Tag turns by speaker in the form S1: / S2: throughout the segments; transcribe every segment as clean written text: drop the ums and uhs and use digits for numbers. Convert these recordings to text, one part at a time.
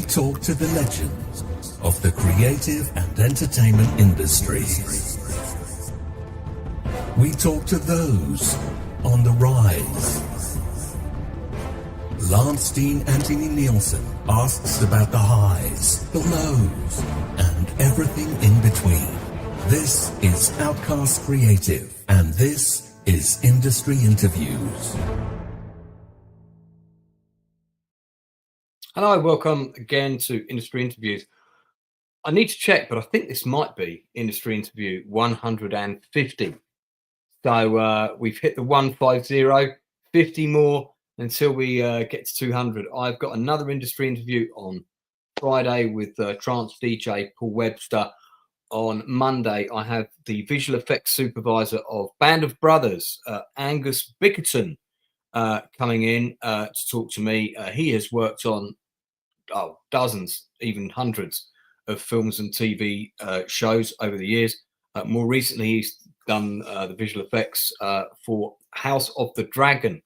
S1: talk to the legends of the creative and entertainment industries. We talk to those on the rise. Steen Anthony Nielsen asks about the highs, the lows, and everything in between. This is Outcast Creative, and this is Industry Interviews.
S2: Hello, welcome again to Industry Interviews. I need to check, but I think this might be Industry Interview 150. So we've hit the 150, 50 more until we get to 200. I've got another industry interview on Friday with trance DJ Paul Webster. On Monday, I have the visual effects supervisor of Band of Brothers, Angus Bickerton, coming in to talk to me. He has worked on dozens, even hundreds of films and TV shows over the years. More recently, he's done the visual effects for House of the Dragon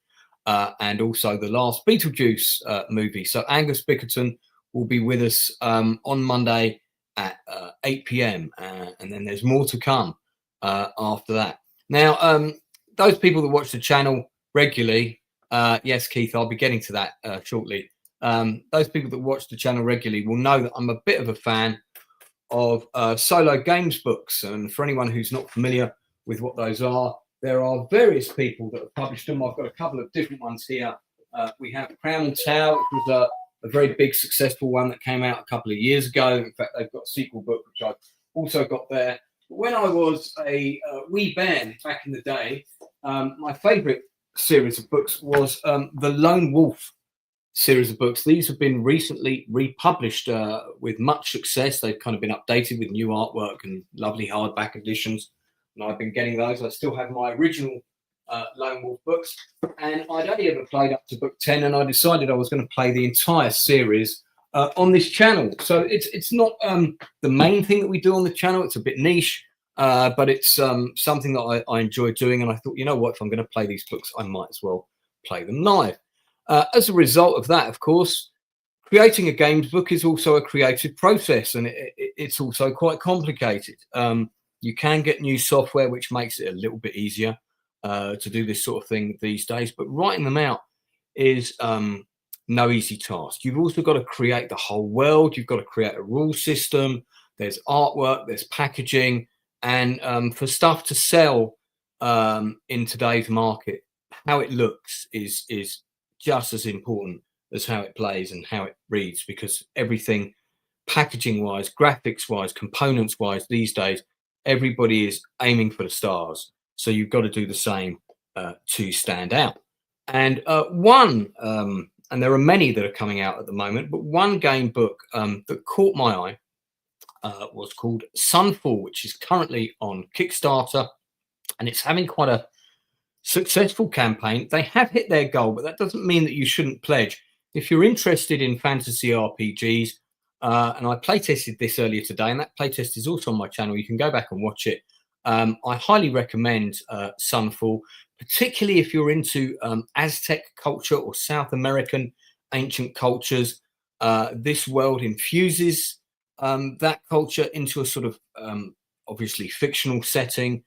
S2: and also the last Beetlejuice movie. So Angus Bickerton will be with us on Monday at 8 p.m. And then there's more to come after that. Now, those people that watch the channel regularly, yes, Keith, I'll be getting to that shortly. Those people that watch the channel regularly will know that I'm a bit of a fan of solo games books. And for anyone who's not familiar with what those are, there are various people that have published them. I've got a couple of different ones here. We have Crown and Towel, which was a very big, successful one that came out a couple of years ago. In fact, they've got a sequel book, which I've also got there. But when I was a wee bairn back in the day, my favourite series of books was the Lone Wolf series of books. These have been recently republished with much success. They've kind of been updated with new artwork and lovely hardback editions. And I've been getting those. I still have my original Lone Wolf books. And I'd only ever played up to book 10, and I decided I was going to play the entire series on this channel. So it's not the main thing that we do on the channel. It's a bit niche, but it's something that I enjoy doing. And I thought, you know what, if I'm going to play these books, I might as well play them live. As a result of that, of course, creating a games book is also a creative process, and it's also quite complicated. You can get new software, which makes it a little bit easier to do this sort of thing these days, but writing them out is no easy task. You've also got to create the whole world. You've got to create a rule system. There's artwork, there's packaging, and for stuff to sell in today's market, how it looks is just as important as how it plays and how it reads, because everything packaging wise, graphics wise, components wise these days, everybody is aiming for the stars. So you've got to do the same to stand out. And and there are many that are coming out at the moment, but one game book that caught my eye was called Sunfall, which is currently on Kickstarter, and it's having quite a successful campaign. They have hit their goal, but that doesn't mean that you shouldn't pledge. If you're interested in fantasy RPGs, and I playtested this earlier today, and that playtest is also on my channel. You can go back and watch it. I highly recommend Sunfall, particularly if you're into Aztec culture or South American ancient cultures. This world infuses that culture into a sort of obviously fictional setting,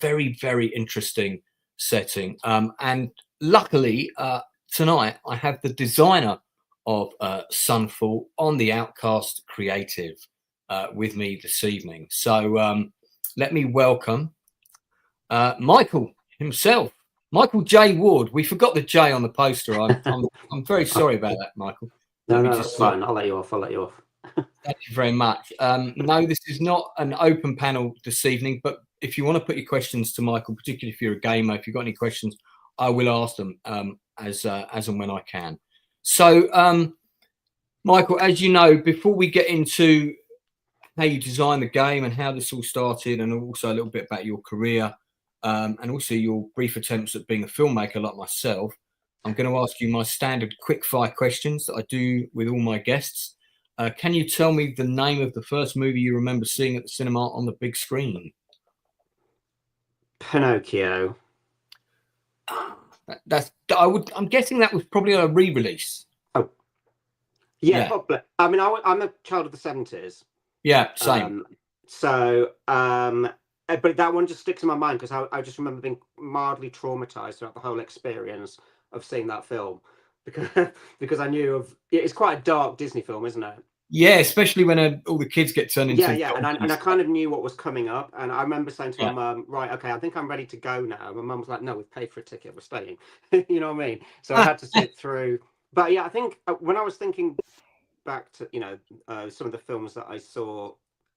S2: very, very interesting setting. And luckily, tonight I have the designer of Sunfall on the Outcast Creative with me this evening. So let me welcome Michael himself, Michael J. Ward. We forgot the J on the poster. I'm very sorry about that, Michael.
S3: No, that's fine. I'll let you off.
S2: Thank you very much. No, this is not an open panel this evening, but if you want to put your questions to Michael, particularly if you're a gamer, if you've got any questions, I will ask them as and when I can. So, Michael, as you know, before we get into how you design the game and how this all started, and also a little bit about your career, and also your brief attempts at being a filmmaker like myself, I'm going to ask you my standard quick-fire questions that I do with all my guests. Can you tell me the name of the first movie you remember seeing at the cinema on the big screen?
S3: Pinocchio.
S2: I'm guessing that was probably a re-release.
S3: Oh, Yeah,
S2: Yeah,
S3: probably. I mean, I'm a child of the 70s.
S2: yeah, same.
S3: But that one just sticks in my mind because I just remember being mildly traumatized throughout the whole experience of seeing that film because because I knew it's quite a dark Disney film, isn't it?
S2: Yeah, especially when all the kids get turned into
S3: Yeah, and I
S2: donkeys.
S3: kind of knew what was coming up, and I remember saying to my
S2: Yeah.
S3: mum, "Right, okay, I think I'm ready to go now." My mum was like, "No, we've paid for a ticket, we're staying." You know what I mean? So I had to sit through. But yeah, I think when I was thinking back to some of the films that I saw,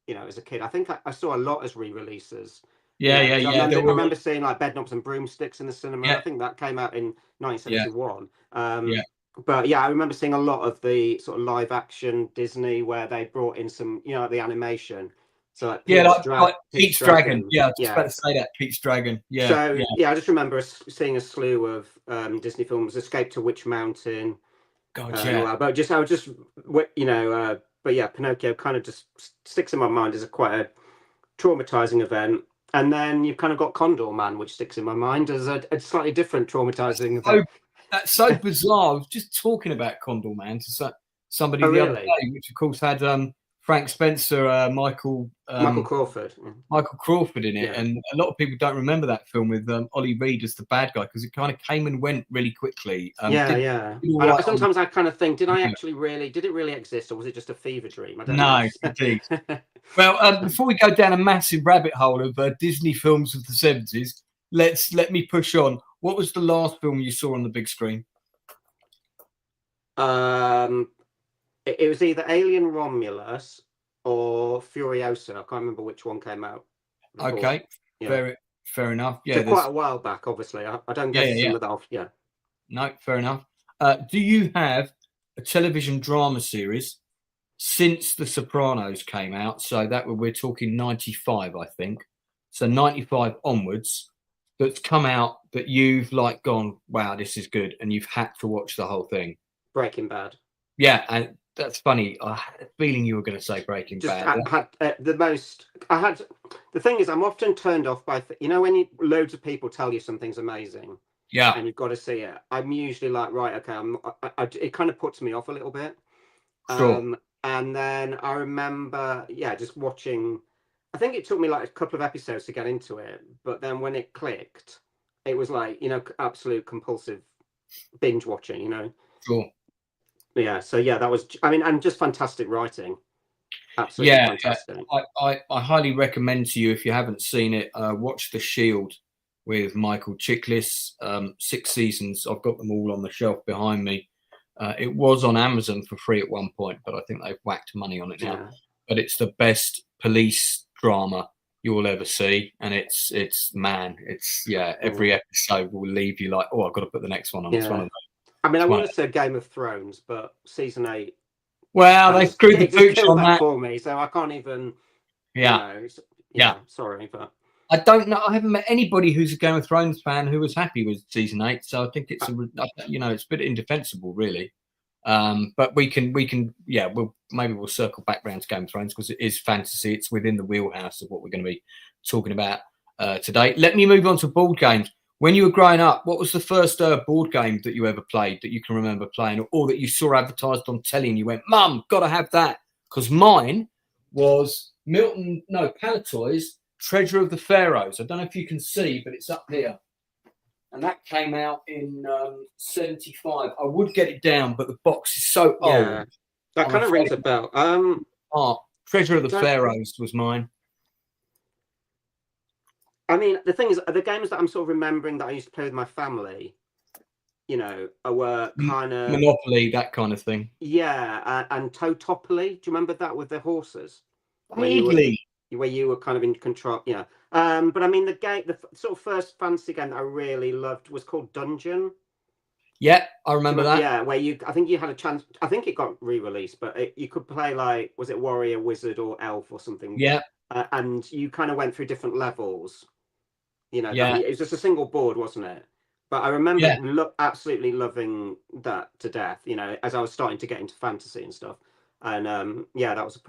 S3: as a kid, I think I saw a lot as re-releases.
S2: Yeah, yeah,
S3: 'Cause
S2: yeah.
S3: I remember seeing like Bedknobs and Broomsticks in the cinema.
S2: Yeah,
S3: I think that came out in
S2: yeah,
S3: 1971.
S2: yeah.
S3: But yeah, I remember seeing a lot of the sort of live action Disney where they brought in some, the animation. So like
S2: Yeah, like
S3: Pete's
S2: Pete's Dragon.
S3: Dragon.
S2: Yeah, I was just about
S3: Yeah.
S2: to say that. Pete's Dragon. Yeah,
S3: So
S2: yeah.
S3: yeah, I just remember seeing a slew of Disney films, Escape to Witch Mountain,
S2: God,
S3: and all
S2: yeah.
S3: that. But I was just, but yeah, Pinocchio kind of just sticks in my mind as quite a traumatizing event. And then you've kind of got Condor Man, which sticks in my mind as a slightly different traumatizing event.
S2: That's so bizarre. I was just talking about Condor Man to somebody the other day, which of course had Frank Spencer, Michael
S3: Crawford.
S2: Michael Crawford in it,
S3: Yeah.
S2: and a lot of people don't remember that film with Ollie Reed as the bad guy because it kind of came and went really quickly.
S3: Sometimes I kind of think, did it really exist, or was it just a fever dream? I don't know.
S2: Indeed. Well, before we go down a massive rabbit hole of Disney films of the 70s, let me push on. What was the last film you saw on the big screen?
S3: It was either Alien Romulus or Furiosa. I can't remember which one came out before.
S2: Okay, yeah. Fair enough. Yeah,
S3: so quite a while back, obviously. I don't get some of that off. Yeah.
S2: No, fair enough. Do you have a television drama series since The Sopranos came out? So we're talking 95, I think. So 95 onwards, that's come out that you've gone, wow, this is good, and you've had to watch the whole thing.
S3: Breaking Bad.
S2: Yeah, and that's funny. I had a feeling you were going to say Breaking Bad.
S3: The thing is, I'm often turned off by when loads of people tell you something's amazing.
S2: Yeah.
S3: And you've got to see it. I'm usually like, right, okay. It kind of puts me off a little bit.
S2: Sure.
S3: And then I remember, just watching. I think it took me like a couple of episodes to get into it, but then when it clicked, it was like absolute compulsive binge watching.
S2: Sure.
S3: Yeah. So yeah, that was. I mean, and just fantastic writing. Absolutely fantastic.
S2: I highly recommend to you, if you haven't seen it, watch The Shield with Michael Chiklis. 6 seasons. I've got them all on the shelf behind me. It was on Amazon for free at one point, but I think they've whacked money on it now.
S3: Yeah.
S2: But it's the best police drama you'll ever see, and it's every episode will leave you like, oh, I've got to put the next one on. It's one of those.
S3: I mean, I want to say Game of Thrones, but season 8.
S2: Well, they screwed the pooch on that
S3: for me, so I can't even.
S2: Yeah.
S3: Sorry, but
S2: I don't know. I haven't met anybody who's a Game of Thrones fan who was happy with season 8. So I think it's it's a bit indefensible, really. But we'll circle back around to Game of Thrones because it is fantasy. It's within the wheelhouse of what we're going to be talking about today. Let me move on to board games. When you were growing up, what was the first board game that you ever played that you can remember playing, or that you saw advertised on telly and you went, Mum, got to have that? Because mine was Palatoy's Treasure of the Pharaohs. I don't know if you can see, but it's up here. And that came out in 75. I would get it down, but the box is so old.
S3: That kind of rings a bell.
S2: Treasure of the Pharaohs was mine.
S3: I mean, the thing is, the games that I'm sort of remembering that I used to play with my family, were kind of
S2: Monopoly, that kind of thing.
S3: Yeah, and Totopoly. Do you remember that with the horses?
S2: Vaguely.
S3: Where you were kind of in control. Yeah. But I mean, the sort of first fantasy game that I really loved was called Dungeon.
S2: Yeah, I remember that.
S3: Yeah, where I think you had a chance. I think it got re-released, but you could play like, was it warrior, wizard, or elf or something?
S2: Yeah.
S3: And you kind of went through different levels.
S2: Yeah.
S3: It was just a single board, wasn't it? But I remember absolutely loving that to death. As I was starting to get into fantasy and stuff. And that was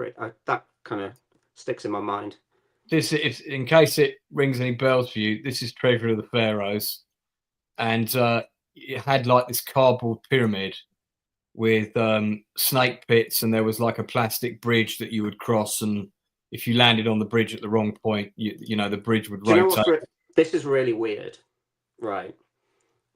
S3: that kind of sticks in my mind.
S2: This is, in case it rings any bells for you, this is Treasure of the Pharaohs, and it had like this cardboard pyramid, with snake pits, and there was like a plastic bridge that you would cross, and if you landed on the bridge at the wrong point, you know the bridge would rotate.
S3: This is really weird, right?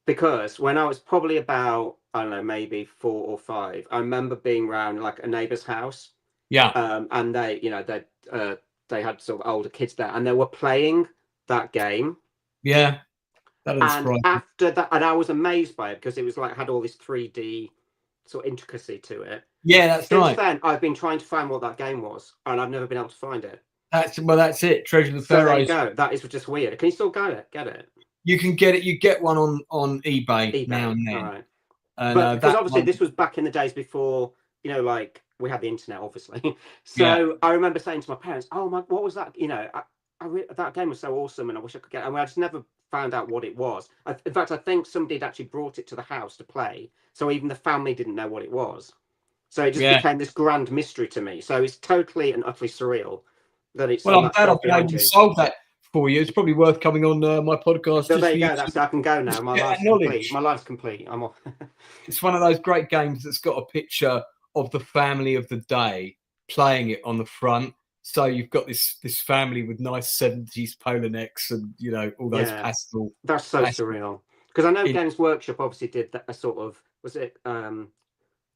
S3: Because when I was probably about, I don't know, maybe 4 or 5, I remember being around like a neighbour's house.
S2: Yeah.
S3: And they, you know, they had sort of older kids there, and they were playing that game.
S2: Yeah. That is
S3: and
S2: right.
S3: after that, and I was amazed by it because it was like had all this 3D sort of intricacy to it.
S2: Yeah, that's right.
S3: Since then, I've been trying to find what that game was, and I've never been able to find it.
S2: That's it. Treasure of the
S3: So
S2: Pharaohs.
S3: there you go. That is just weird. Can you still get it?
S2: You can get it. You get one on eBay now and then.
S3: All right.
S2: And,
S3: but because obviously this was back in the days before, you know, like we had the internet, obviously. So I remember saying to my parents, "Oh my, what was that? You know, that game was so awesome, and I wish I could get it." And I just never found out what it was. In fact, I think somebody had actually brought it to the house to play, so even the family didn't know what it was. So it just became this grand mystery to me. So it's totally and utterly surreal that it's.
S2: Well, I'm glad I've been able to solve that for you. It's probably worth coming on my podcast.
S3: So there you go. That's I can go now. My life's complete. My life's complete. I'm off.
S2: It's one of those great games that's got a picture of the family of the day playing it on the front. So you've got this family with nice 70s polo necks and, you know, all those pastel.
S3: That's so surreal. Because I know Games Workshop obviously did a sort of, was it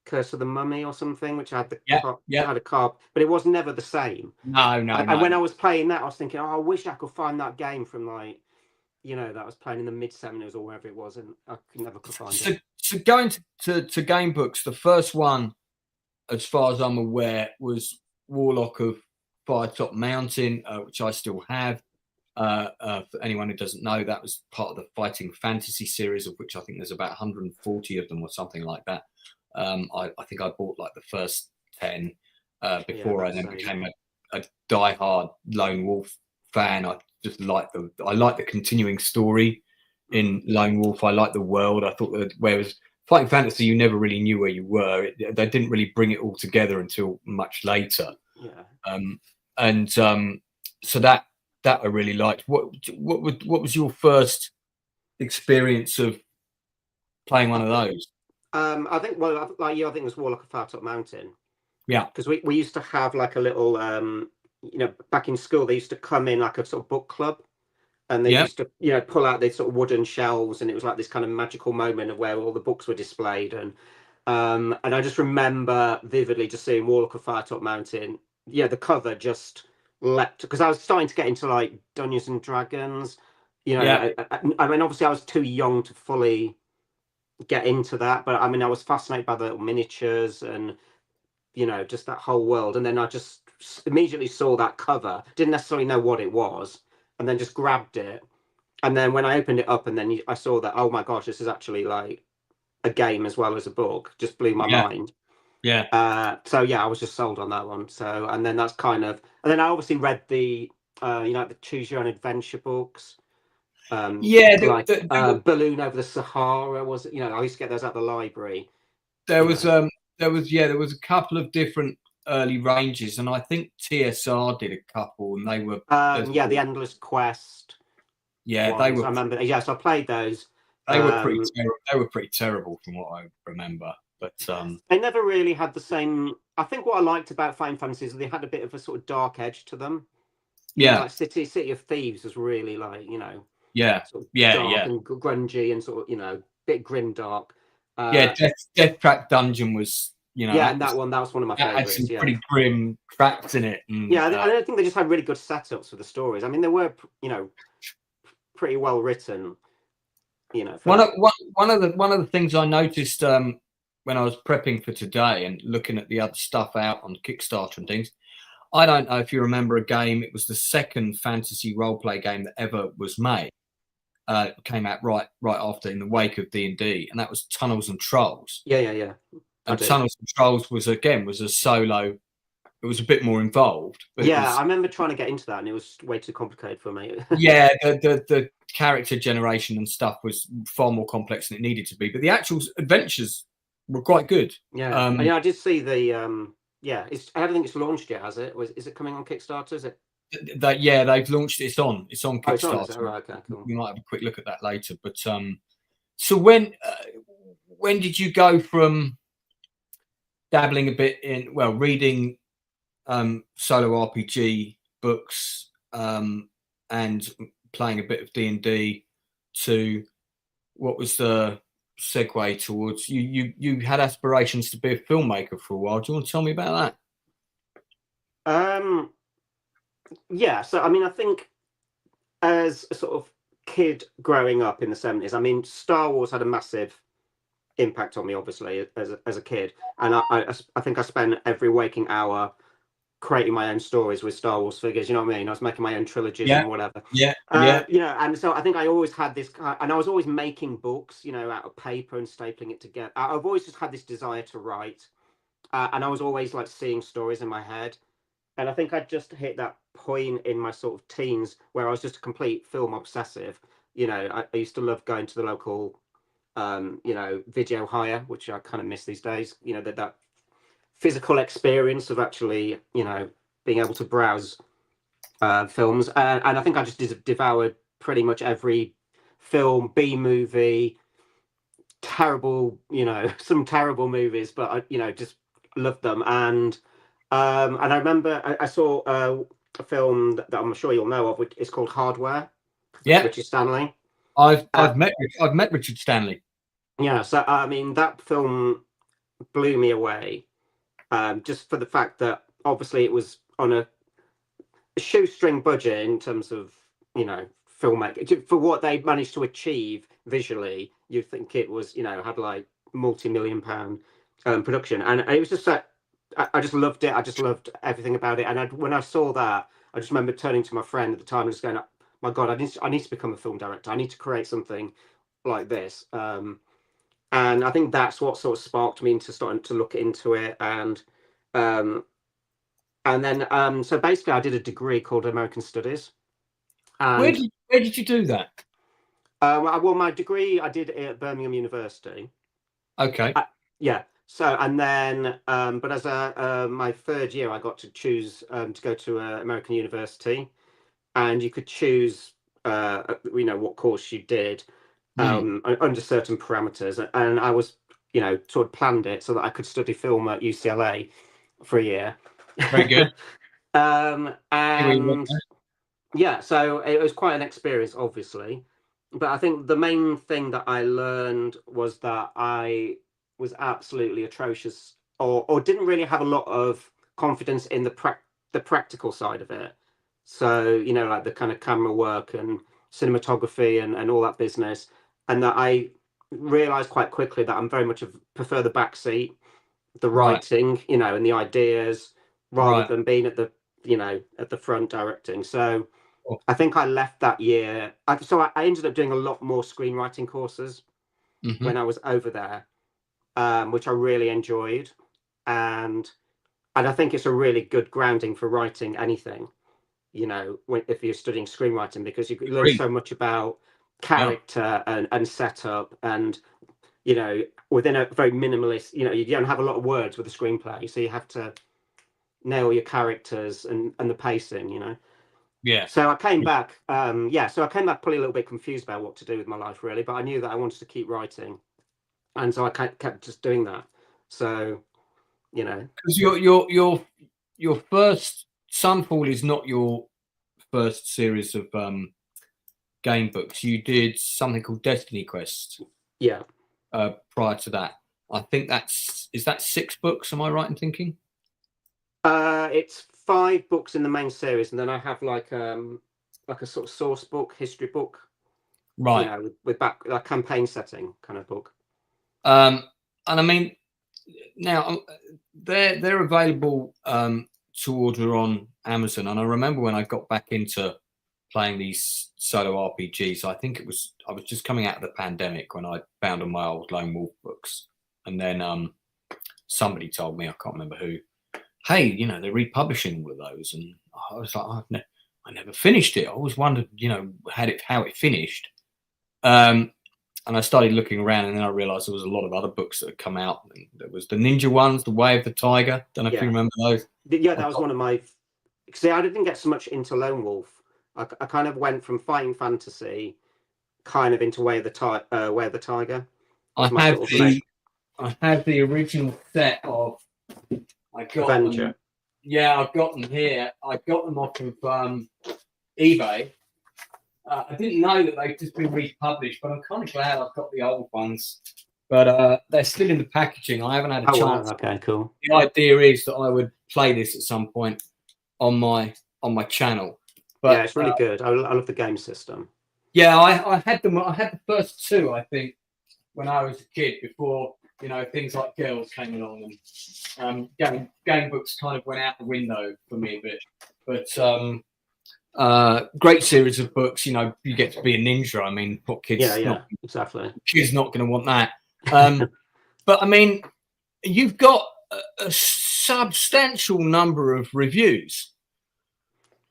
S3: Curse of the Mummy or something, which had had a card, but it was never the same.
S2: No.
S3: And when I was playing that, I was thinking, I wish I could find that game from like, you know, that I was playing in the mid-70s or wherever it was, and I never could find it.
S2: So going to game books, the first one, as far as I'm aware, was Warlock of Firetop Mountain, which I still have. For anyone who doesn't know, that was part of the Fighting Fantasy series, of which I think there's about 140 of them or something like that. I think I bought like the first 10 before I then became a diehard Lone Wolf fan. I just like the continuing story in Lone Wolf. I like the world. I thought that whereas Fighting Fantasy, you never really knew where you were. They didn't really bring it all together until much later. So that I really liked. What was your first experience of playing one of those?
S3: I think, well, like you, I think it was Warlock of Firetop Mountain.
S2: Yeah,
S3: because we used to have like a little, you know, back in school they used to come in like a sort of book club, and they used to, you know, pull out these sort of wooden shelves, and it was like this kind of magical moment of where all the books were displayed, and I just remember vividly just seeing Warlock of Firetop Mountain. Yeah, the cover just leapt, because I was starting to get into like Dungeons and Dragons, you know. I mean, obviously I was too young to fully get into that, but I mean I was fascinated by the little miniatures and, you know, just that whole world. And then I just immediately saw that cover, didn't necessarily know what it was, and then just grabbed it. And then when I opened it up and then I saw that, oh my gosh, this is actually like a game as well as a book, just blew my mind. So yeah, I was just sold on that one. So, and then that's kind of, and then I obviously read the you know, the Choose Your Own Adventure books. Balloon Over the Sahara was, you know, I used to get those at the library.
S2: There was a couple of different early ranges, and I think TSR did a couple, and they were
S3: the Endless Quest.
S2: Yeah, they were.
S3: I remember. Yeah, so I played those.
S2: They were pretty. They were pretty terrible from what I remember. But
S3: they never really had the same. I think what I liked about Fighting Fantasy is they had a bit of a sort of dark edge to them.
S2: Yeah,
S3: like City of Thieves was really like, you know.
S2: Sort of
S3: dark and grungy and sort of, you know, bit grim dark.
S2: Death Trap Dungeon was, you know,
S3: and that was one of my favorites.
S2: Had some pretty grim tracks in it. And,
S3: I think they just had really good setups for the stories. I mean, they were, you know, pretty well written. You know,
S2: one of the things I noticed when I was prepping for today and looking at the other stuff out on Kickstarter and things, I don't know if you remember a game. It was the second fantasy roleplay game that ever was made. It came out right after, in the wake of D&D, and that was Tunnels and Trolls.
S3: Yeah.
S2: And Tunnels and Trolls was a solo. It was a bit more involved. But
S3: I remember trying to get into that, and it was way too complicated for me.
S2: The character generation and stuff was far more complex than it needed to be, but the actual adventures were quite good.
S3: I did see the I don't think it's launched yet, has it? Is it coming on Kickstarter? Is it?
S2: They've launched it. It's on Kickstarter.
S3: It's on, okay, cool.
S2: We might have a quick look at that later. But so when did you go from dabbling a bit in, well, reading solo RPG books and playing a bit of D&D, to what was the segue towards you had aspirations to be a filmmaker for a while. Do you want to tell me about
S3: that? Yeah, so I mean, I think as a sort of kid growing up in the 70s, I mean, Star Wars had a massive impact on me, obviously, as a kid, and I think I spent every waking hour creating my own stories with Star Wars figures. You know what I mean? I was making my own trilogies and whatever.
S2: Yeah.
S3: You know, and so I think I always had this, and I was always making books, you know, out of paper and stapling it together. I've always just had this desire to write, and I was always like seeing stories in my head. And I think I just hit that point in my sort of teens where I was just a complete film obsessive. You know, I used to love going to the local, you know, video hire, which I kind of miss these days. You know, that physical experience of actually, you know, being able to browse films. And I think I just devoured pretty much every film, B movie, terrible, you know, some terrible movies, but I, you know, just loved them. And I remember I saw a film that I'm sure you'll know of, which is called Hardware.
S2: Yeah,
S3: Richard Stanley.
S2: I've met Richard Stanley.
S3: Yeah, so I mean that film blew me away, just for the fact that obviously it was on a shoestring budget in terms of, you know, filmmaking. For what they managed to achieve visually, you'd think it was, you know, had like multi-million-pound production, and it was just like, I just loved it. I just loved everything about it. And when I saw that, I just remember turning to my friend at the time and just going, "My God, I need to become a film director. I need to create something like this." And I think that's what sort of sparked me into starting to look into it. And then so basically, I did a degree called American Studies. And
S2: where did you do that?
S3: Well, my degree I did it at Birmingham University.
S2: Okay.
S3: Yeah. So, and then, but as my third year, I got to choose to go to American University, and you could choose, you know, what course you did under certain parameters. And I was, you know, sort of planned it so that I could study film at UCLA for a year.
S2: Very good.
S3: And yeah, so it was quite an experience, obviously. But I think the main thing that I learned was that I was absolutely atrocious, or didn't really have a lot of confidence in the practical side of it. So, you know, like the kind of camera work and cinematography and all that business. And that I realized quite quickly that I'm very much prefer the back seat, the writing, you know, and the ideas, rather than being at the, you know, at the front directing. So I think I left that year. So I ended up doing a lot more screenwriting courses when I was over there, which I really enjoyed. And I think it's a really good grounding for writing anything, you know, if you're studying screenwriting, because you learn so much about character and setup, and, you know, within a very minimalist, you know, you don't have a lot of words with a screenplay, so you have to nail your characters and the pacing, you know.
S2: Yeah.
S3: So I came back, so I came back probably a little bit confused about what to do with my life, really, but I knew that I wanted to keep writing, and so I kept just doing that. So, you know,
S2: because your first Sunfall is not your first series of game books. You did something called DestinyQuest.
S3: Yeah.
S2: Prior to that, I think is that 6 books? Am I right in thinking?
S3: It's 5 books in the main series, and then I have like a sort of source book, history book,
S2: right?
S3: You know, with back like campaign setting kind of book.
S2: And I mean, now they're available to order on Amazon. And I remember when I got back into playing these solo RPGs, I think I was just coming out of the pandemic when I found on my old Lone Wolf books, and then somebody told me, I can't remember who, hey, you know, they're republishing all of those, and I was like, I never finished it. I always wondered, you know, how it finished. And I started looking around, and then I realized there was a lot of other books that had come out. There was the ninja ones, The Way of the Tiger. Don't know if you remember those.
S3: Yeah, that was one of my. See, I didn't get so much into Lone Wolf. I kind of went from fighting fantasy, kind of into Way of the Tiger.
S2: I have the original set of I got
S3: Avenger.
S2: them. Yeah, I've got them here. I got them off of eBay. I didn't know that they've just been republished, but I'm kind of glad I've got the old ones. But they're still in the packaging. I haven't had a chance.
S3: Wow. Okay, cool.
S2: The idea is that I would play this at some point on my channel. But
S3: yeah, it's really good. I love the game system.
S2: Yeah, I had them. I had the first two, I think, when I was a kid, before things like Girls came along, and game books kind of went out the window for me a bit. But great series of books. You get to be a ninja. I mean, what kids?
S3: Yeah, exactly.
S2: Kids not going to want that. But I mean, you've got a substantial number of reviews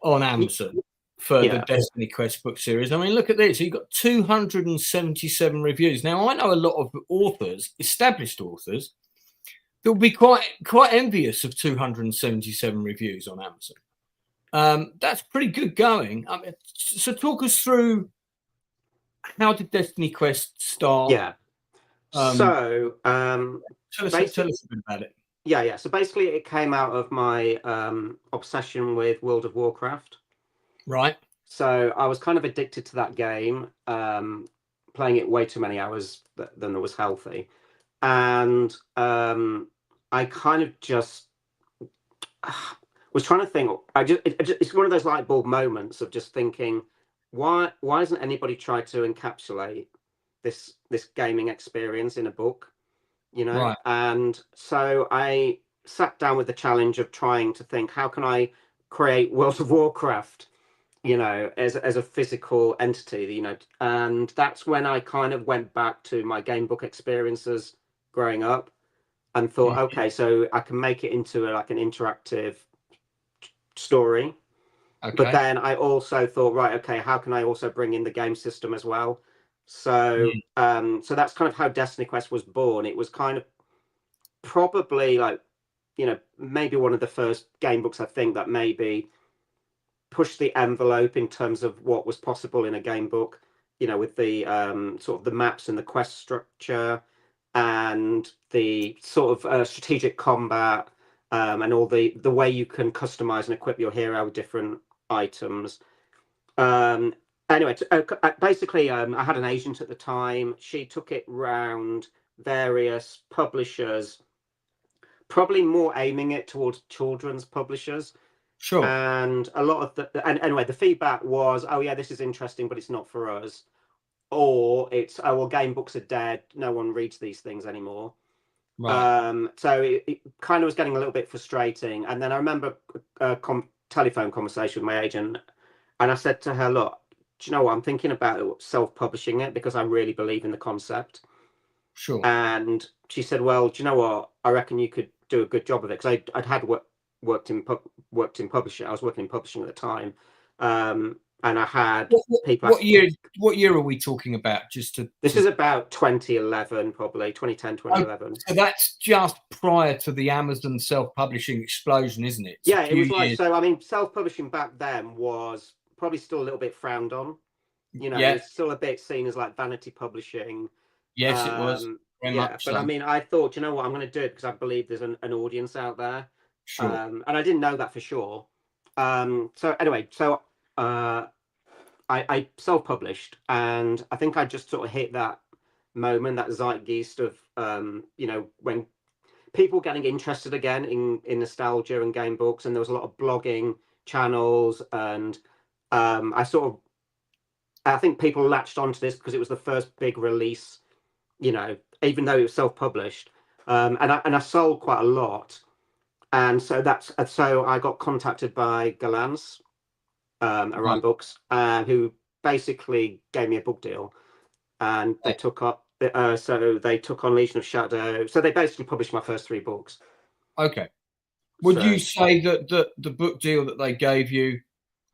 S2: on Amazon for the DestinyQuest book series. I mean, look at this. You've got 277 reviews. Now, I know a lot of authors, established authors, that will be quite envious of 277 reviews on Amazon. That's pretty good going. I mean, so talk us through, how did DestinyQuest start?
S3: Yeah. So
S2: tell us a bit about it.
S3: Yeah. So basically, it came out of my obsession with World of Warcraft.
S2: Right.
S3: So I was kind of addicted to that game, playing it way too many hours than there was healthy, and I kind of just was trying to think. It's one of those light bulb moments of just thinking, why hasn't anybody tried to encapsulate this gaming experience in a book?
S2: Right.
S3: And so I sat down with the challenge of trying to think, how can I create World of Warcraft, as a physical entity, and that's when I kind of went back to my game book experiences growing up and thought, okay, so I can make it into an interactive story. Okay. But then I also thought, right, okay, how can I also bring in the game system as well? So so that's kind of how DestinyQuest was born. It was kind of probably maybe one of the first game books, I think, that maybe pushed the envelope in terms of what was possible in a game book, with the sort of the maps and the quest structure and the sort of strategic combat, and all the way you can customize and equip your hero with different items. Anyway, basically, I had an agent at the time. She took it round various publishers, probably more aiming it towards children's publishers.
S2: Sure.
S3: And a lot of anyway, the feedback was, oh yeah, this is interesting, but it's not for us. Or it's, oh well, game books are dead. No one reads these things anymore. Right. So it kind of was getting a little bit frustrating. And then I remember a telephone conversation with my agent, and I said to her, look, do you know what? I'm thinking about self-publishing it because I really believe in the concept.
S2: Sure.
S3: And she said, well, do you know what? I reckon you could do a good job of it, because I'd had worked in publishing. I was working in publishing at the time, and I had people.
S2: What year are we talking about? This
S3: is about 2011, probably 2010, 2011.
S2: So that's just prior to the Amazon self-publishing explosion, isn't it?
S3: Yeah, it was like, so I mean, self-publishing back then was probably still a little bit frowned on. It's still a bit seen as like vanity publishing.
S2: Yes, it was.
S3: But I mean, I thought, you know what, I'm going to do it because I believe there's an audience out there.
S2: Sure.
S3: And I didn't know that for sure. So anyway, I self-published, and I think I just sort of hit that moment, that zeitgeist of when people getting interested again in nostalgia and game books, and there was a lot of blogging channels, and I think people latched onto this because it was the first big release, even though it was self-published, and I sold quite a lot. And so I got contacted by Galance, around books, who basically gave me a book deal, and they took up. So they took on Legion of Shadow. So they basically published my first 3 books.
S2: Okay. Would you say that the book deal that they gave you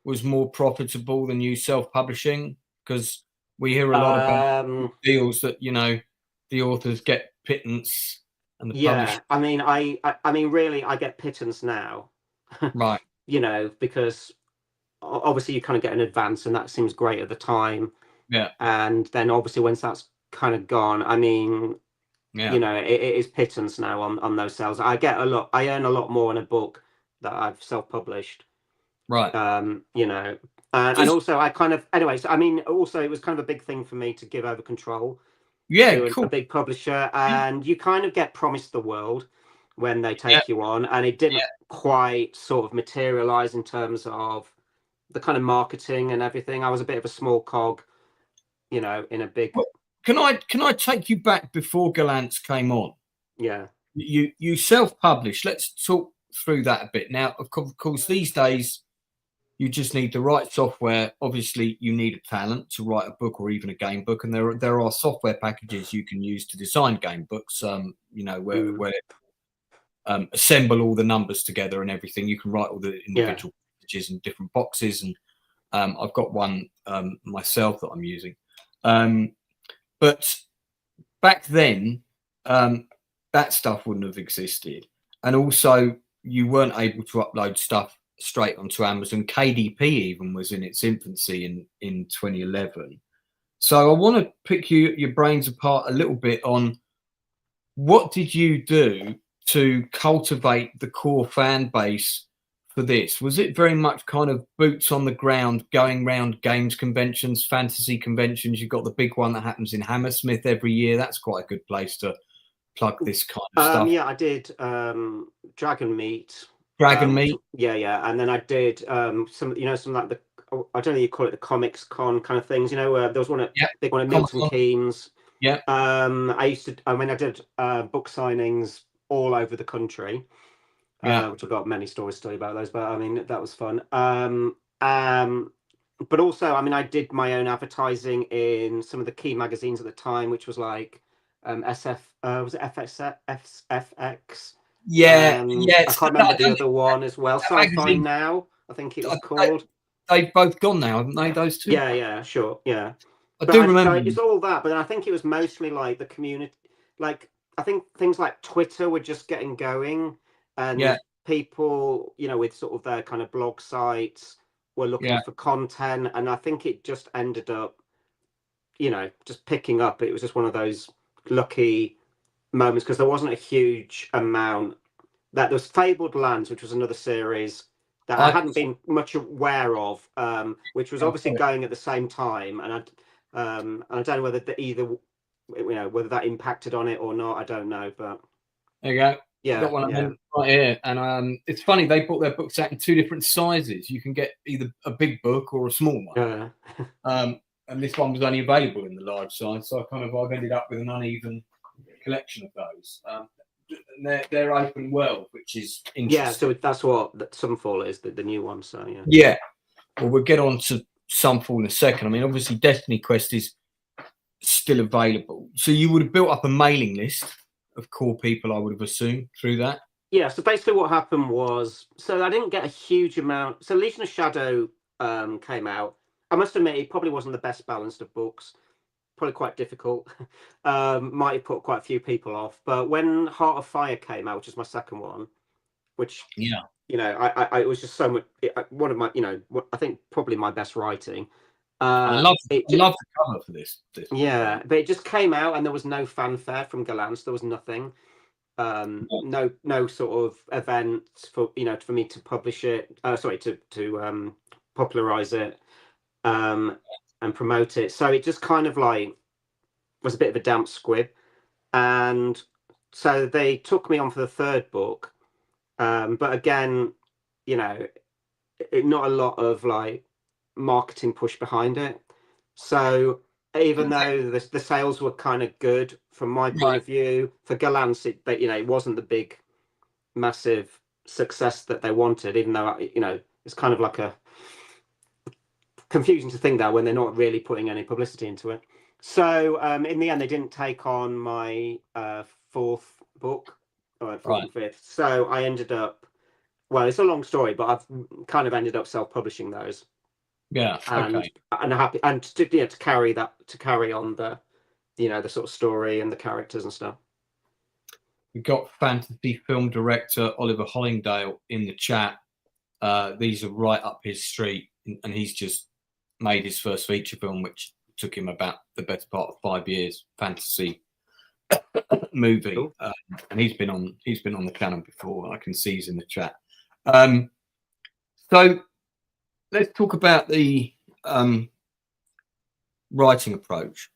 S2: was more profitable than you self-publishing? Because we hear a lot about deals that the authors get pittance. And the publisher.
S3: I mean, I mean, really, I get pittance now,
S2: right?
S3: Because obviously you kind of get an advance, and that seems great at the time.
S2: Yeah.
S3: And then obviously once that's kind of gone, I mean, You know, it is pittance now on those sales. I earn a lot more on a book that I've self-published.
S2: Right.
S3: You know, and also I kind of, anyway, so I mean, also it was kind of a big thing for me to give over control to
S2: cool.
S3: a big publisher, and you kind of get promised the world when they take you on, and it didn't quite sort of materialize in terms of the kind of marketing and everything. I was a bit of a small cog, you know, in a big.
S2: Well, can I take you back before Gollancz came on?
S3: Yeah.
S2: You self-published. Let's talk through that a bit. Now, of course, these days you just need the right software. Obviously, you need a talent to write a book or even a game book, and there are software packages you can use to design game books. You know, where assemble all the numbers together and everything. You can write all the individual packages and different boxes, and I've got one myself that I'm using. But back then, that stuff wouldn't have existed, and also you weren't able to upload stuff straight onto Amazon. KDP even was in its infancy in 2011. So I want to pick your brains apart a little bit on what did you do to cultivate the core fan base for this? Was it very much kind of boots on the ground, going around games conventions, fantasy conventions? You've got the big one that happens in Hammersmith every year. That's quite a good place to plug this kind of stuff.
S3: Yeah, I did Dragon Meet.
S2: Meet.
S3: Yeah, and then I did some, you know, some like I don't know, you call it the Comics Con kind of things. You know, there was big one at Milton Keynes.
S2: Yeah.
S3: I did book signings all over the country. Which I've got many stories to tell you about those, but I mean that was fun. But also, I mean, I did my own advertising in some of the key magazines at the time, which was like SF, was it FX?
S2: Yeah.
S3: I can't remember the other one as well. Sci-Fi Now, I think it was called.
S2: They've both gone now, haven't they? Those two.
S3: Yeah, sure, yeah.
S2: I do remember.
S3: It's all that, but I think it was mostly like the community. Like I think things like Twitter were just getting going, and people, you know, with sort of their kind of blog sites were looking for content, and I think it just ended up, you know, just picking up. It was just one of those lucky moments because there wasn't a huge amount. That there was Fabled Lands, which was another series that I hadn't been much aware of, which was obviously going at the same time, and I don't know whether whether that impacted on it or not. I don't know, but
S2: there you go.
S3: Yeah,
S2: got one right here, and it's funny they put their books out in two different sizes. You can get either a big book or a small one. And this one was only available in the large size, so I've ended up with an uneven collection of those. And they're open world, which is interesting.
S3: Yeah, so that's what Sunfall is, the new one. So
S2: yeah. Well, we'll get on to Sunfall in a second. I mean, obviously, DestinyQuest is still available, so you would have built up a mailing list of core people, I would have assumed, through that.
S3: Yeah. So basically, what happened was, so I didn't get a huge amount. So Legion of Shadow came out. I must admit, it probably wasn't the best balanced of books. Probably quite difficult. Might have put quite a few people off. But when Heart of Fire came out, which is my second one, which you know, I it was just so much. One of my, you know, I think probably my best writing.
S2: I love the cover for this.
S3: Yeah, but it just came out and there was no fanfare from Gollancz. There was nothing. No sort of event for, you know, for me to publish it. To popularize it and promote it. So it just kind of like was a bit of a damp squib. And so they took me on for the third book. But again, you know, not a lot of like marketing push behind it. So even though the sales were kind of good from my point of view, for Gollancz, it wasn't the big, massive success that they wanted. Even though, you know, it's kind of like a confusing to think that when they're not really putting any publicity into it. So in the end, they didn't take on my fourth book, or fourth and fifth. So I ended up, well, it's a long story, but I've kind of ended up self-publishing those.
S2: Yeah.
S3: And happy and to carry on the, you know, the sort of story and the characters and stuff.
S2: We've got fantasy film director Oliver Hollingdale in the chat. These are right up his street, and he's just made his first feature film, which took him about the better part of 5 years. Fantasy movie,
S3: Cool.
S2: and he's been on the channel before. I can see he's in the chat. So let's talk about the writing approach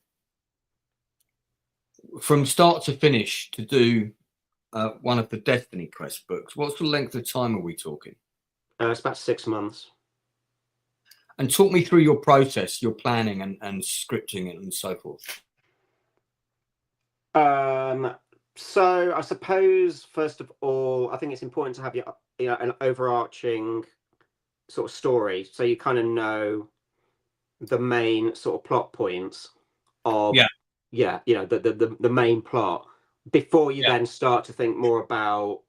S2: from start to finish to do one of the DestinyQuest books. What's the length of time are we talking?
S3: It's about 6 months.
S2: And talk me through your process, your planning and scripting and so forth.
S3: So I suppose, first of all, I think it's important to have an overarching sort of story, so you kind of know the main sort of plot points of the main plot before you then start to think more about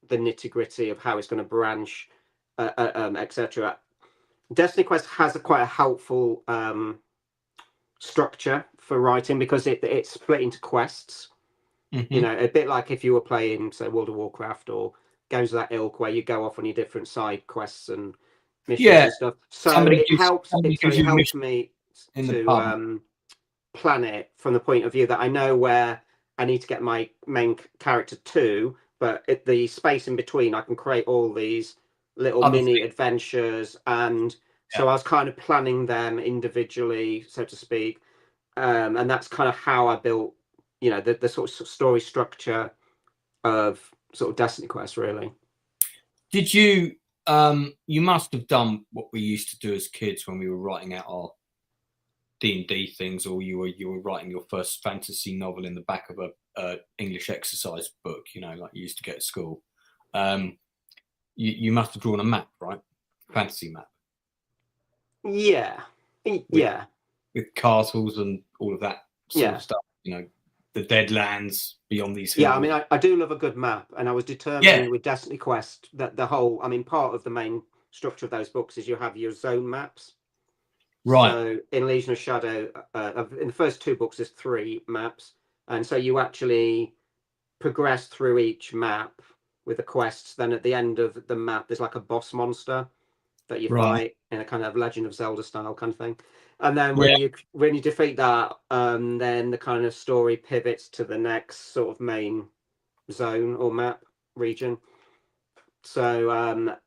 S3: the nitty-gritty of how it's going to branch, etc. DestinyQuest has quite a helpful structure for writing because it's split into quests. You know, a bit like if you were playing, say, World of Warcraft or games of that ilk, where you go off on your different side quests and missions and stuff. So it helps me to plan it from the point of view that I know where I need to get my main character to, but the space in between, I can create all these little mini adventures, and so I was kind of planning them individually, so to speak, and that's kind of how I built, you know, the sort of story structure of sort of DestinyQuest, really.
S2: Did you you must have done what we used to do as kids when we were writing out our D&D things, or you were writing your first fantasy novel in the back of a English exercise book, you know, like you used to get at school. You must have drawn a map, right? Fantasy map.
S3: Yeah.
S2: With castles and all of that sort of stuff, you know, the Deadlands beyond these hills.
S3: Yeah, I mean, I do love a good map, and I was determined with DestinyQuest that the whole, I mean, part of the main structure of those books is you have your zone maps. Right. So in Legion of Shadow, in the first 2 books, there's 3 maps, and so you actually progress through each map with the quests. Then at the end of the map, there's like a boss monster that you fight in a kind of Legend of Zelda style kind of thing. And then when you defeat that, then the kind of story pivots to the next sort of main zone or map region. So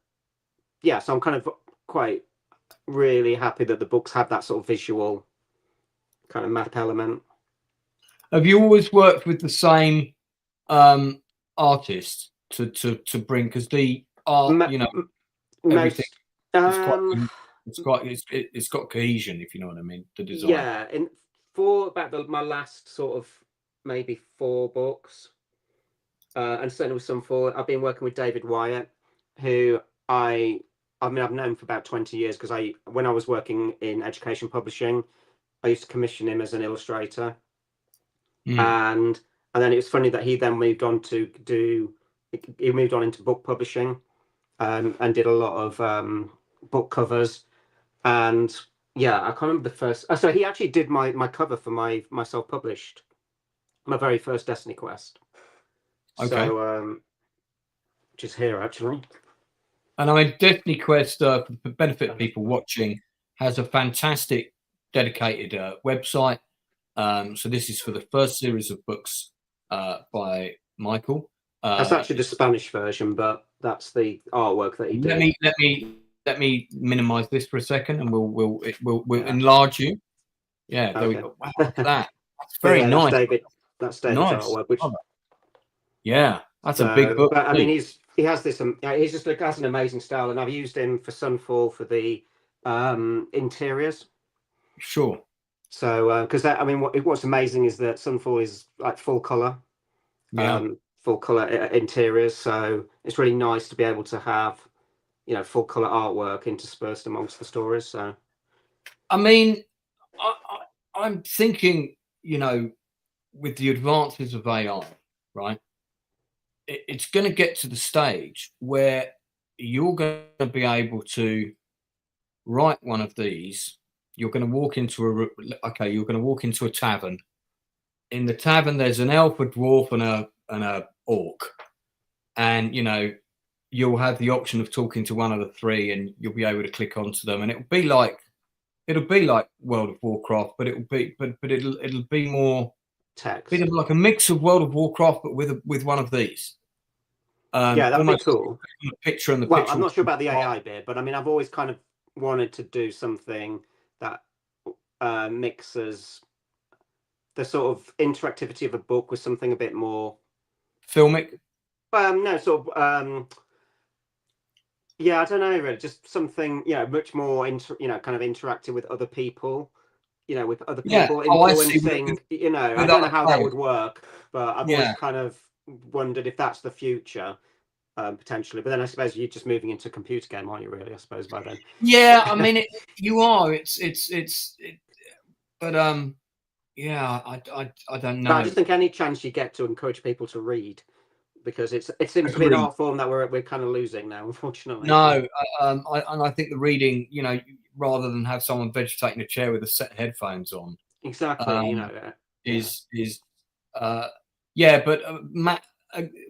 S3: so I'm kind of quite really happy that the books have that sort of visual kind of map element.
S2: Have you always worked with the same artist to bring, because the art, you know, everything it's got cohesion, if you know what I mean, the design.
S3: Yeah, and for about my last sort of maybe 4 books, and certainly with Sunfall, I've been working with David Wyatt, who I mean I've known for about 20 years, because when I was working in education publishing, I used to commission him as an illustrator. And then it was funny that he then moved on into book publishing, and did a lot of book covers. And yeah, I can't remember the first. So he actually did my cover for my self-published, my very first DestinyQuest. Okay. So, which is here actually.
S2: And I mean, DestinyQuest, for the benefit of people watching, has a fantastic dedicated website. So this is for the first series of books by Michael.
S3: That's actually the Spanish version, but that's the artwork that he did.
S2: Let me minimize this for a second, and we'll enlarge you. Yeah, there we go. Wow, look at that. That's very nice.
S3: That's David's artwork. Which,
S2: that's a big book.
S3: But I mean, he has this. He's just has an amazing style, and I've used him for Sunfall for the interiors.
S2: Sure.
S3: So, because I mean, what's amazing is that Sunfall is like full color. Full color interiors. So it's really nice to be able to have, you know, full color artwork interspersed amongst the stories. So,
S2: I mean, I'm thinking, you know, with the advances of AI, right? It's going to get to the stage where you're going to be able to write one of these. You're going to walk into a tavern. In the tavern, there's an elf, a dwarf, and a orc, and you know, you'll have the option of talking to one of the 3, and you'll be able to click onto them, and it'll be like World of Warcraft, but it'll be more
S3: text.
S2: Bit of like a mix of World of Warcraft, but with one of these.
S3: Yeah, that'd be cool.
S2: The picture and the
S3: well,
S2: picture.
S3: I'm not sure about the AI bit, but I mean, I've always kind of wanted to do something that mixes the sort of interactivity of a book with something a bit more
S2: filmic.
S3: No, sort of. Yeah, I don't know, really. Just something, much more, kind of interactive with other people. With other people influencing. I don't know how that would work, but I've always kind of wondered if that's the future. Potentially, but then I suppose you're just moving into a computer game, aren't you? Really, I suppose by then.
S2: Yeah, I mean, you are. But yeah, I don't know.
S3: But I just think any chance you get to encourage people to read, because it seems to be an art form that we're kind of losing now, unfortunately.
S2: No, I think the reading, rather than have someone vegetating a chair with a set of headphones on,
S3: exactly,
S2: but Matt.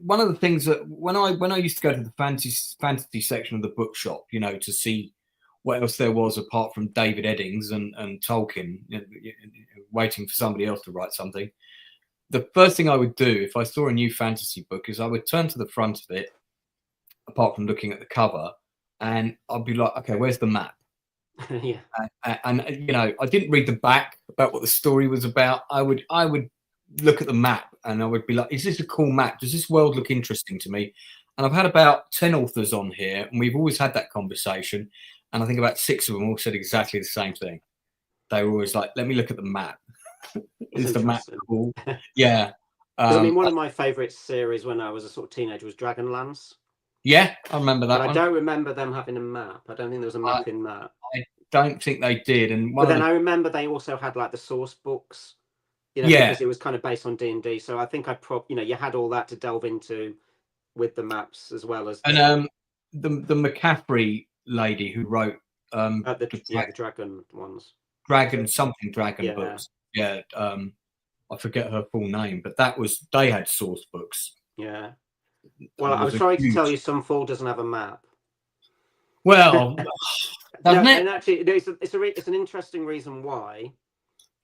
S2: One of the things that when I used to go to the fantasy section of the bookshop, to see what else there was apart from David Eddings and Tolkien, waiting for somebody else to write something, the first thing I would do if I saw a new fantasy book is I would turn to the front of it, apart from looking at the cover, and I'd be like, okay, where's the map?
S3: Yeah.
S2: And I didn't read the back about what the story was about. I would look at the map and I would be like, is this a cool map? Does this world look interesting to me? And I've had about 10 authors on here, and we've always had that conversation. And I think about 6 of them all said exactly the same thing. They were always like, let me look at the map. Is the map cool? Yeah.
S3: I mean, one of my favourite series when I was a sort of teenager was Dragonlance.
S2: Yeah, I remember that.
S3: But I don't remember them having a map. I don't think there was a mapping map.
S2: I don't think they did.
S3: But then I remember they also had like the source books. Because it was kind of based on D&D. So I think you had all that to delve into with the maps as well as.
S2: And the McCaffrey lady who wrote
S3: the dragon ones.
S2: Dragon books. Yeah. I forget her full name, but they had source books.
S3: Yeah. Well, I'm sorry to tell you, Sunfall doesn't have a map.
S2: Well, doesn't it?
S3: And actually, it's an interesting reason why.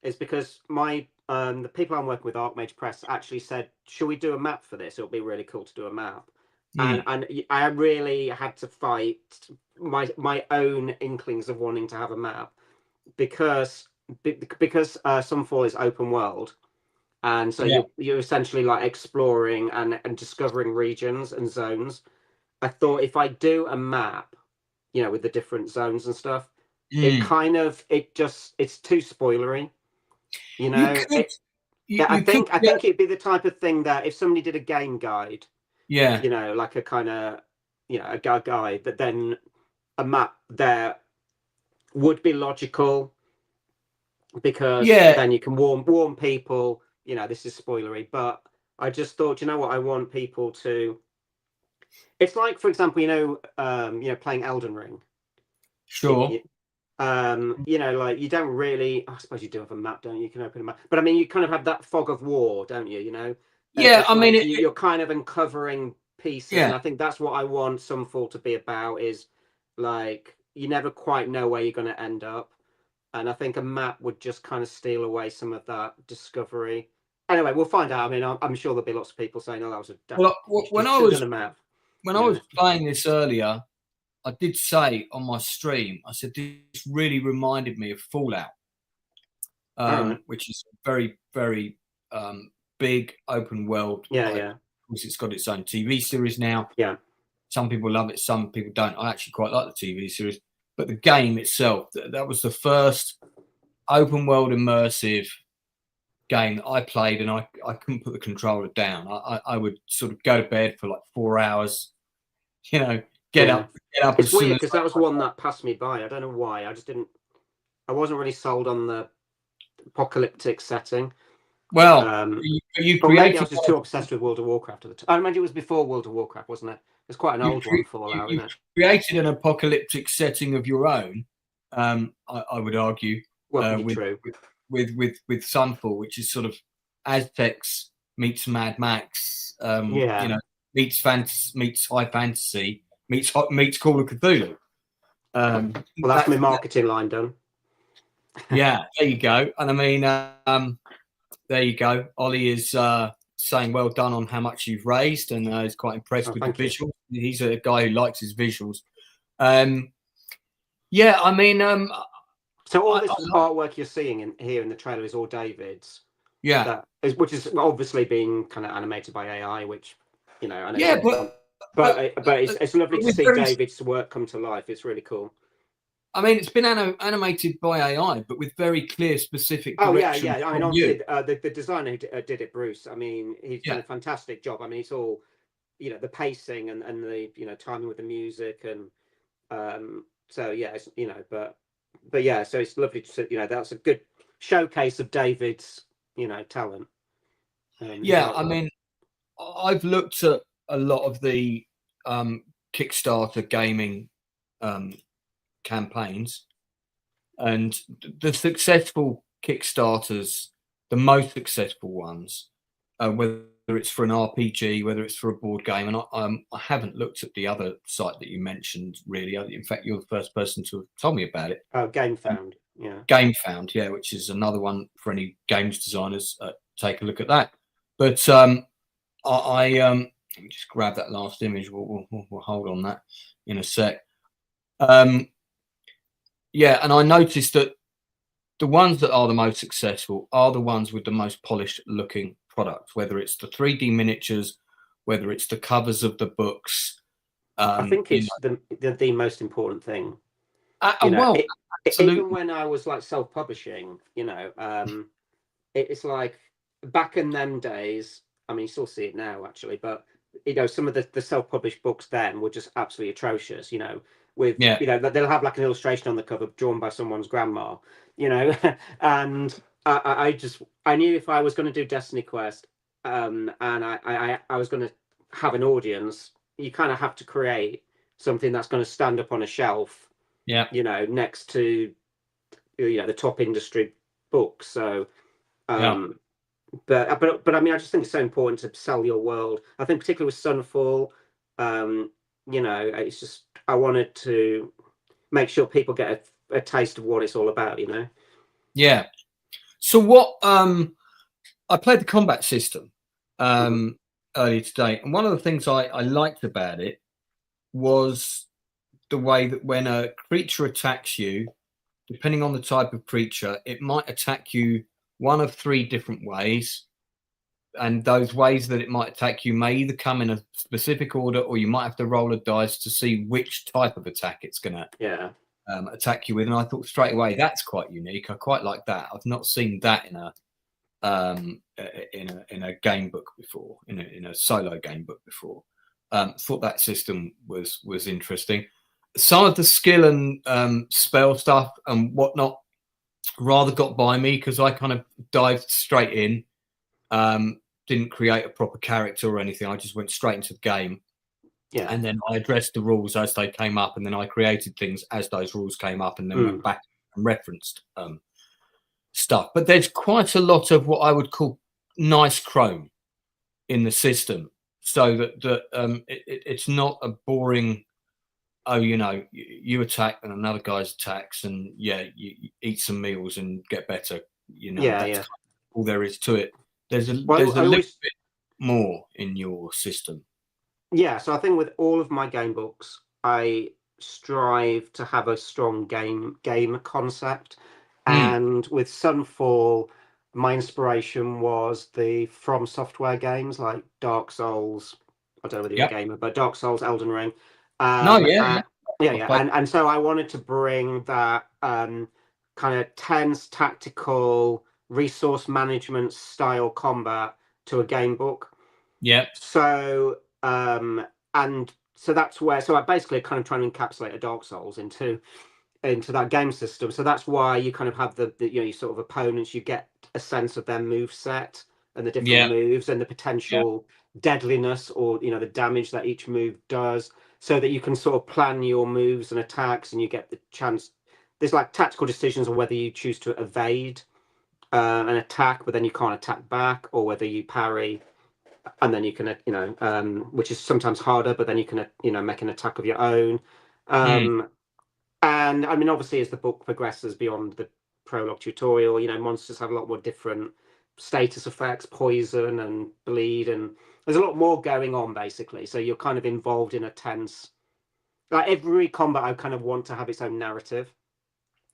S3: Is because the people I'm working with, Archmage Press, actually said, should we do a map for this? It'll be really cool to do a map. And I really had to fight my own inklings of wanting to have a map because Sunfall is open world. And so you're essentially like exploring and discovering regions and zones. I thought if I do a map, with the different zones and stuff, it's too spoilery. I think it'd be the type of thing that if somebody did a game guide, like a kind of, a guide, that then a map there would be logical because then you can warn people, this is spoilery. But I just thought, what, I want people to. It's like, for example, playing Elden Ring.
S2: Sure.
S3: Like you don't really. I suppose you do have a map, don't you? You can open a map, but I mean, you kind of have that fog of war, don't you?
S2: Yeah, I mean,
S3: you're kind of uncovering pieces, and I think that's what I want Sunfall to be about. Is like you never quite know where you're going to end up, and I think a map would just kind of steal away some of that discovery. Anyway, we'll find out. I mean, I'm sure there'll be lots of people saying, "Oh, that was a
S2: when I was playing this earlier." I did say on my stream, I said, this really reminded me of Fallout, which is very, very big open world.
S3: Yeah.
S2: Of course, it's got its own TV series now.
S3: Yeah.
S2: Some people love it, some people don't. I actually quite like the TV series. But the game itself, that was the first open world immersive game that I played, and I couldn't put the controller down. I would sort of go to bed for like 4 hours, get up.
S3: It's weird because that was one that passed me by. I don't know why. I wasn't really sold on the apocalyptic setting.
S2: Well, you created.
S3: Maybe I was just too obsessed with World of Warcraft at the time. I imagine it was before World of Warcraft, wasn't it? It's quite an old one, Fallout, isn't it?
S2: Created an apocalyptic setting of your own. I would argue.
S3: Well,
S2: with Sunfall, which is sort of Aztecs meets Mad Max. Meets high fantasy. Meets Call of Cthulhu.
S3: Well, that's my marketing line done.
S2: Yeah, there you go. And I mean, there you go. Ollie is saying well done on how much you've raised, and is quite impressed with the visuals. He's a guy who likes his visuals. Yeah, I mean,
S3: so all this artwork you're seeing here in the trailer is all David's.
S2: Yeah,
S3: which is obviously being kind of animated by AI, which I know.
S2: Yeah,
S3: but it's lovely to see David's work come to life. It's really cool.
S2: I mean, it's been animated by AI, but with very clear, specific direction.
S3: Oh yeah. I mean, obviously, the designer who did it, Bruce. I mean, he's done a fantastic job. I mean, it's all the pacing and the timing with the music and so yeah, it's, but yeah, so it's lovely to see. That's a good showcase of David's talent.
S2: I mean, I've looked at a lot of the Kickstarter gaming campaigns, and the successful Kickstarters, the most successful ones, whether it's for an RPG, whether it's for a board game, and I haven't looked at the other site that you mentioned really. In fact, you're the first person to have told me about it.
S3: Oh, GameFound,
S2: GameFound, which is another one for any games designers. Take a look at that. But let me just grab that last image. We'll hold on that in a sec. Yeah, and I noticed that the ones that are the most successful are the ones with the most polished looking product, whether it's the 3D miniatures, whether it's the covers of the books.
S3: I think it's the most important thing.
S2: Well,
S3: even when I was like self-publishing, it's like back in them days. I mean, you still see it now actually, but some of the self-published books then were just absolutely atrocious. With they'll have like an illustration on the cover drawn by someone's grandma, and I knew if I was going to do DestinyQuest, and I was going to have an audience, you kind of have to create something that's going to stand up on a shelf, next to the top industry books. So but I mean, I just think it's so important to sell your world. I think particularly with Sunfall, it's just I wanted to make sure people get a taste of what it's all about,
S2: Yeah. So what I played the combat system earlier today, and one of the things I liked about it was the way that when a creature attacks you, depending on the type of creature, it might attack you one of 3 different ways. And those ways that it might attack you may either come in a specific order, or you might have to roll a dice to see which type of attack it's going to attack you with. And I thought straight away, that's quite unique. I quite like that. I've not seen that in a game book before, in a solo game book before. Thought that system was interesting. Some of the skill and spell stuff and whatnot rather got by me because I kind of dived straight in. Didn't create a proper character or anything. I just went straight into the game. Yeah. And then I addressed the rules as they came up, and then I created things as those rules came up, and then went back and referenced stuff. But there's quite a lot of what I would call nice chrome in the system, so that it's not a boring, you attack and another guy's attacks, and you eat some meals and get better. That's kind of all there is to it. There's a little bit more in your system.
S3: Yeah, so I think with all of my game books, I strive to have a strong game concept. And with Sunfall, my inspiration was the From Software games like Dark Souls. I don't know whether you're a gamer, but Dark Souls, Elden Ring. And so I wanted to bring that kind of tense, tactical, resource management style combat to a game book. So so that's where I basically kind of trying to encapsulate a Dark Souls into that game system. So that's why you kind of have the your sort of opponents. You get a sense of their move set and the different moves and the potential deadliness or the damage that each move does, so that you can sort of plan your moves and attacks, and you get the chance. There's like tactical decisions on whether you choose to evade an attack, but then you can't attack back, or whether you parry, and then you can, which is sometimes harder, but then you can, make an attack of your own. And I mean, obviously, as the book progresses beyond the prologue tutorial, monsters have a lot more different status effects, poison and bleed, and there's a lot more going on basically. So you're kind of involved in a tense. Like every combat, I kind of want to have its own narrative,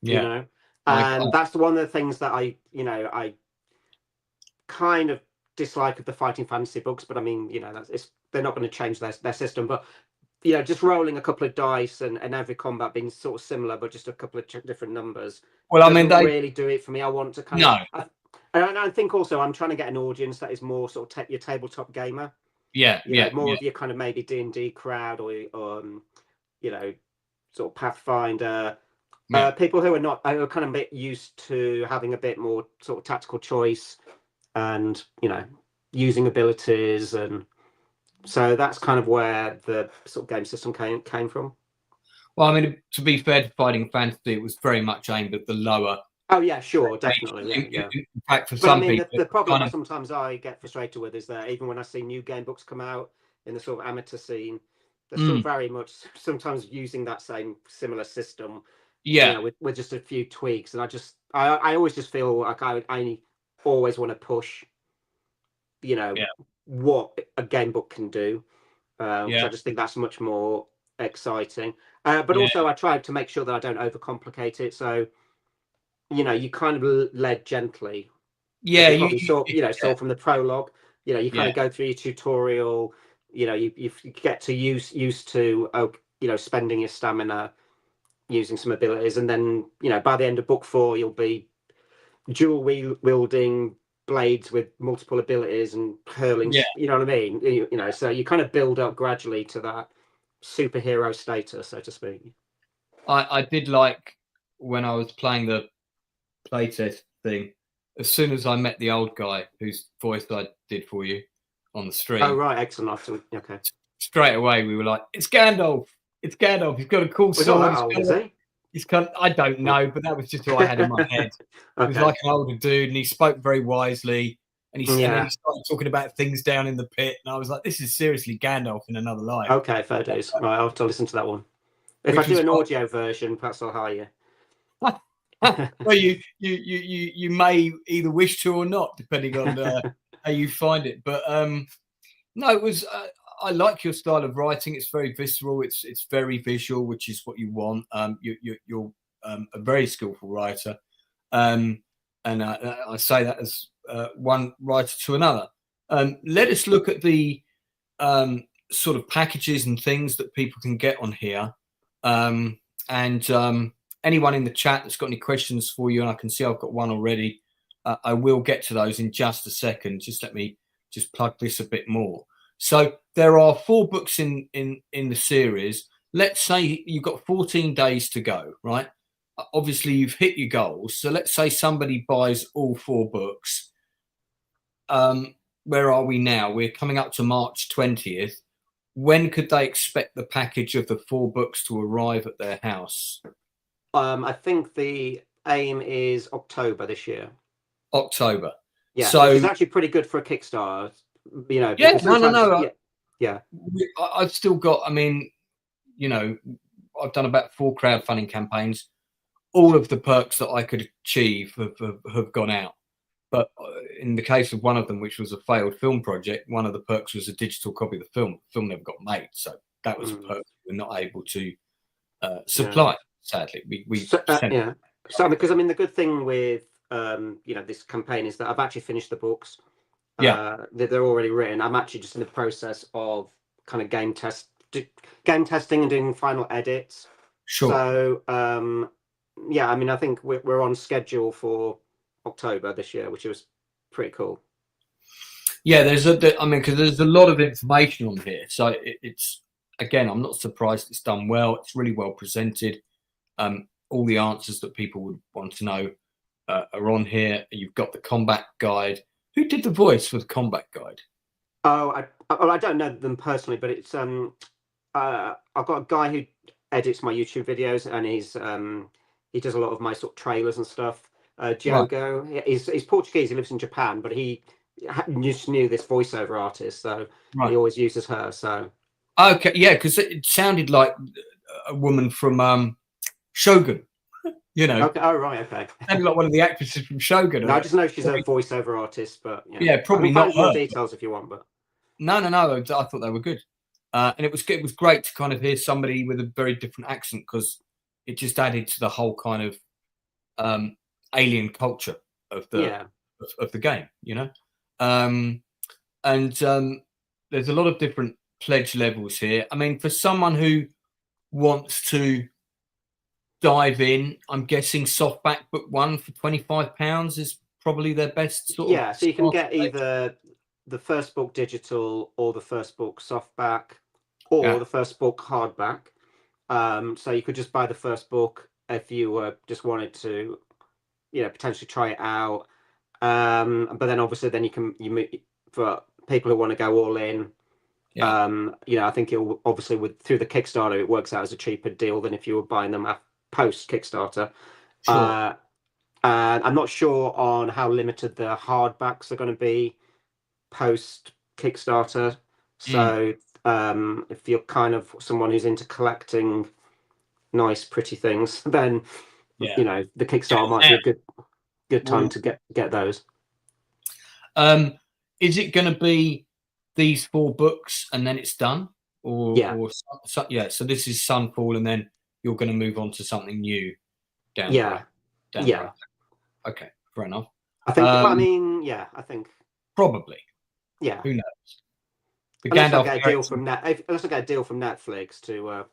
S3: you know, and that's one of the things that I kind of dislike of the fighting fantasy books. But I mean, they're not going to change their system, but just rolling a couple of dice and every combat being sort of similar, but just a couple of different numbers.
S2: Well, I mean, they
S3: really do it for me. I want to kind of. And I think also I'm trying to get an audience that is more sort of your tabletop gamer. More of your kind of maybe D&D crowd or sort of Pathfinder. People who are kind of a bit used to having a bit more sort of tactical choice and using abilities, and so that's kind of where the sort of game system came from.
S2: Well, I mean, to be fair to fighting fantasy, it was very much aimed at the lower.
S3: Oh yeah, sure, definitely. Yeah.
S2: In fact, for some people,
S3: the problem that sometimes I get frustrated with is that even when I see new game books come out in the sort of amateur scene, they're still very much sometimes using that same similar system. With just a few tweaks, and I always just feel like I always want to push, what a game book can do. I just think that's much more exciting. But also I try to make sure that I don't overcomplicate it. So, you kind of led gently. You saw from the prologue. You kind of go through your tutorial. You get to used to spending your stamina, using some abilities, and then by the end of book 4 you'll be dual wielding blades with multiple abilities and hurling. You know what I mean? So you kind of build up gradually to that superhero status, so to speak.
S2: I did like when I was playing the playtest thing. As soon as I met the old guy whose voice I did for you on the stream.
S3: Oh right, excellent. Okay.
S2: Straight away we were like, it's Gandalf. It's Gandalf. He's got a cool sword. He's kind of, I don't know, but that was just who I had in my head. He was like an older dude, and he spoke very wisely. And and then he started talking about things down in the pit, and I was like, "This is seriously Gandalf in another life."
S3: Okay, fair days. Right, I'll have to listen to that one. If I do an audio version, perhaps I'll hire you.
S2: Well, you may either wish to or not, depending on how you find it. But no, it was. I like your style of writing. It's very visceral. It's very visual, which is what you want. You're a very skillful writer, and I say that as one writer to another. Let us look at the sort of packages and things that people can get on here, and anyone in the chat that's got any questions for you, and I can see I've got one already. I will get to those in just a second. Just let me just plug this a bit more. So there are 4 books in the series. Let's say you've got 14 days to go, right? Obviously, you've hit your goals. So let's say somebody buys all 4 books. Where are we now? We're coming up to March 20th. When could they expect the package of the 4 books to arrive at their house?
S3: I think the aim is October this year.
S2: October.
S3: Yeah, so it's actually pretty good for a Kickstarter.
S2: No.
S3: Yeah.
S2: I've still got, I mean, I've done about 4 crowdfunding campaigns. All of the perks that I could achieve have gone out. But in the case of one of them, which was a failed film project, one of the perks was a digital copy of the film. The film never got made. So that was a perk we were not able to supply, sadly.
S3: So because I mean, the good thing with, this campaign is that I've actually finished the books. They're already written. I'm actually just in the process of kind of game testing and doing final edits.
S2: Sure.
S3: So I mean, I think we're on schedule for October this year, which was pretty cool.
S2: Yeah, because there's a lot of information on here. So it's again, I'm not surprised it's done well. It's really well presented. All the answers that people would want to know are on here. You've got the combat guide. Who did the voice for the combat guide?
S3: Oh, I don't know them personally, but it's I've got a guy who edits my YouTube videos, and he does a lot of my sort of trailers and stuff. Diogo, he's Portuguese. He lives in Japan, but he just knew this voiceover artist, so he always uses her. So
S2: okay, yeah, because it sounded like a woman from Shogun. You know,
S3: Okay. Oh, right. Okay.
S2: sounded like one of the actresses from Shogun.
S3: No, I just know she's a voiceover artist, but
S2: yeah, probably
S3: I can
S2: not
S3: find more
S2: her.
S3: details if you want. But
S2: No. I thought they were good, and it was great to kind of hear somebody with a very different accent, because it just added to the whole kind of alien culture of the of the game, you know. And there's a lot of different pledge levels here. I mean, for someone who wants to dive in, I'm guessing softback book one for £25 is probably their best sort of.
S3: so you can get either the first book digital or the first book softback or the first book hardback. So you could just buy the first book if you just wanted to, potentially try it out. But then obviously then for people who want to go all in, I think it'll obviously through the Kickstarter, it works out as a cheaper deal than if you were buying them post Kickstarter.
S2: Sure.
S3: And I'm not sure on how limited the hardbacks are going to be post Kickstarter. So if you're kind of someone who's into collecting nice, pretty things, then the Kickstarter might be a good time to get those.
S2: Is it going to be these 4 books and then it's done, or so this is Sunfall, and then you're going to move on to something new down the road? Down the road. Okay, fair enough.
S3: I think. I think
S2: probably.
S3: Yeah.
S2: Who knows?
S3: Unless I get a deal from Netflix to,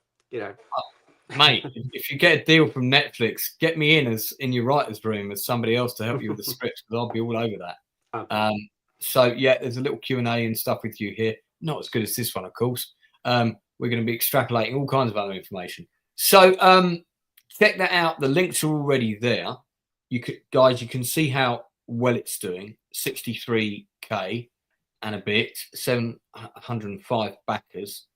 S2: mate, if you get a deal from Netflix, get me in your writer's room as somebody else to help you with the scripts, because I'll be all over that.
S3: Okay.
S2: So there's a little Q&A and stuff with you here. Not as good as this one, of course. We're going to be extrapolating all kinds of other information. So check that out. The links are already there. You can see how well it's doing. 63k and a bit, 705 backers,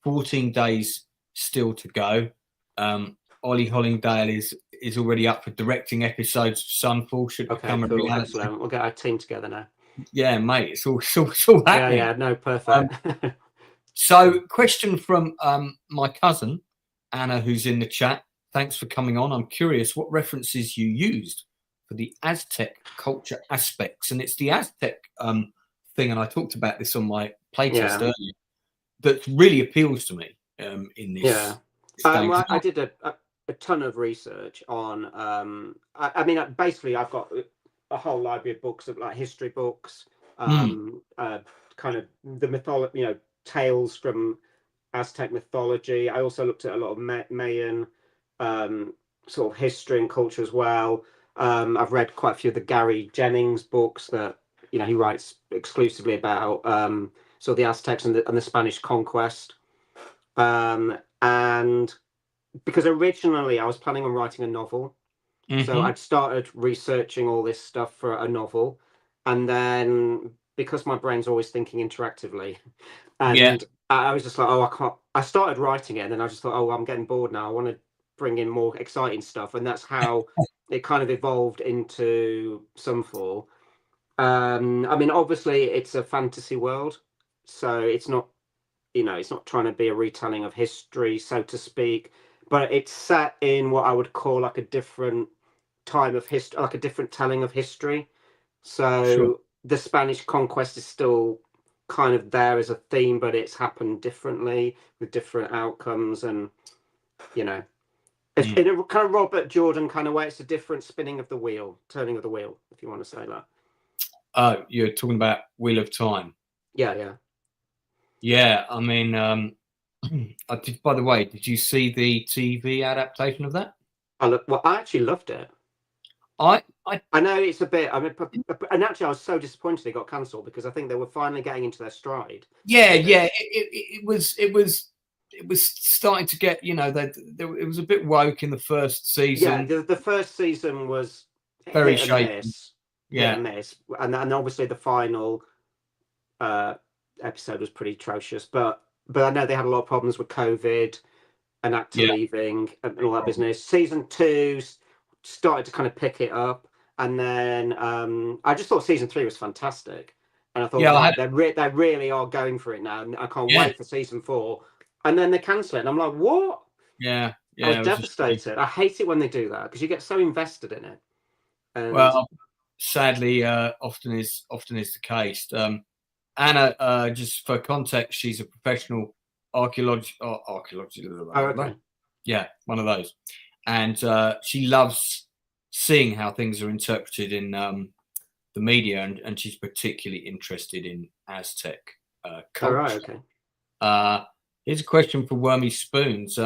S2: 14 days still to go. Ollie Hollingdale is already up for directing episodes of Sunfall. Should become a reality.
S3: Excellent. We'll get our team together now.
S2: Yeah, mate, it's all happening.
S3: Yeah, no, perfect.
S2: So, question from my cousin Anna, who's in the chat. Thanks for coming on. I'm curious what references you used for the Aztec culture aspects, and it's the Aztec thing, and I talked about this on my playtest earlier. That really appeals to me in this.
S3: Yeah, I did a ton of research on. Basically, I've got a whole library of books of like history books, kind of the mythology, tales from Aztec mythology. I also looked at a lot of Mayan sort of history and culture as well. I've read quite a few of the Gary Jennings books that he writes exclusively about sort of the Aztecs and the Spanish conquest. And because originally I was planning on writing a novel. So I'd started researching all this stuff for a novel, and then because my brain's always thinking interactively, and I was just like, I can't. I started writing it, and then I just thought, I'm getting bored now. I want to bring in more exciting stuff, and that's how it kind of evolved into Sunfall. Obviously, it's a fantasy world, so it's not, it's not trying to be a retelling of history, so to speak, but it's set in what I would call like a different time of history, like a different telling of history. So the Spanish conquest is still kind of there as a theme, but it's happened differently with different outcomes, and it's in a kind of Robert Jordan kind of way. It's a different turning of the wheel, if you want to say that.
S2: Oh, you're talking about Wheel of Time.
S3: Yeah.
S2: I mean, by the way, did you see the TV adaptation of that?
S3: I actually loved it.
S2: I
S3: know it's a bit. And actually, I was so disappointed it got cancelled, because I think they were finally getting into their stride.
S2: Yeah. It was starting to get. It was a bit woke in the first season.
S3: Yeah, the first season was
S2: very shaky.
S3: And obviously the final episode was pretty atrocious. But I know they had a lot of problems with COVID and actor leaving and all that business. Season 2 started to kind of pick it up, and then I just thought season 3 was fantastic, and I thought they really are going for it now, and I can't wait for season 4. And then they cancel it, and I'm like, what?
S2: Yeah,
S3: I was devastated. I hate it when they do that because you get so invested in it. And
S2: well, sadly, often is the case. Anna, just for context, she's a professional archaeologist.
S3: okay.
S2: Yeah, one of those. And she loves seeing how things are interpreted in the media, and she's particularly interested in Aztec culture.
S3: All right, okay.
S2: Here's a question for Wormy Spoons.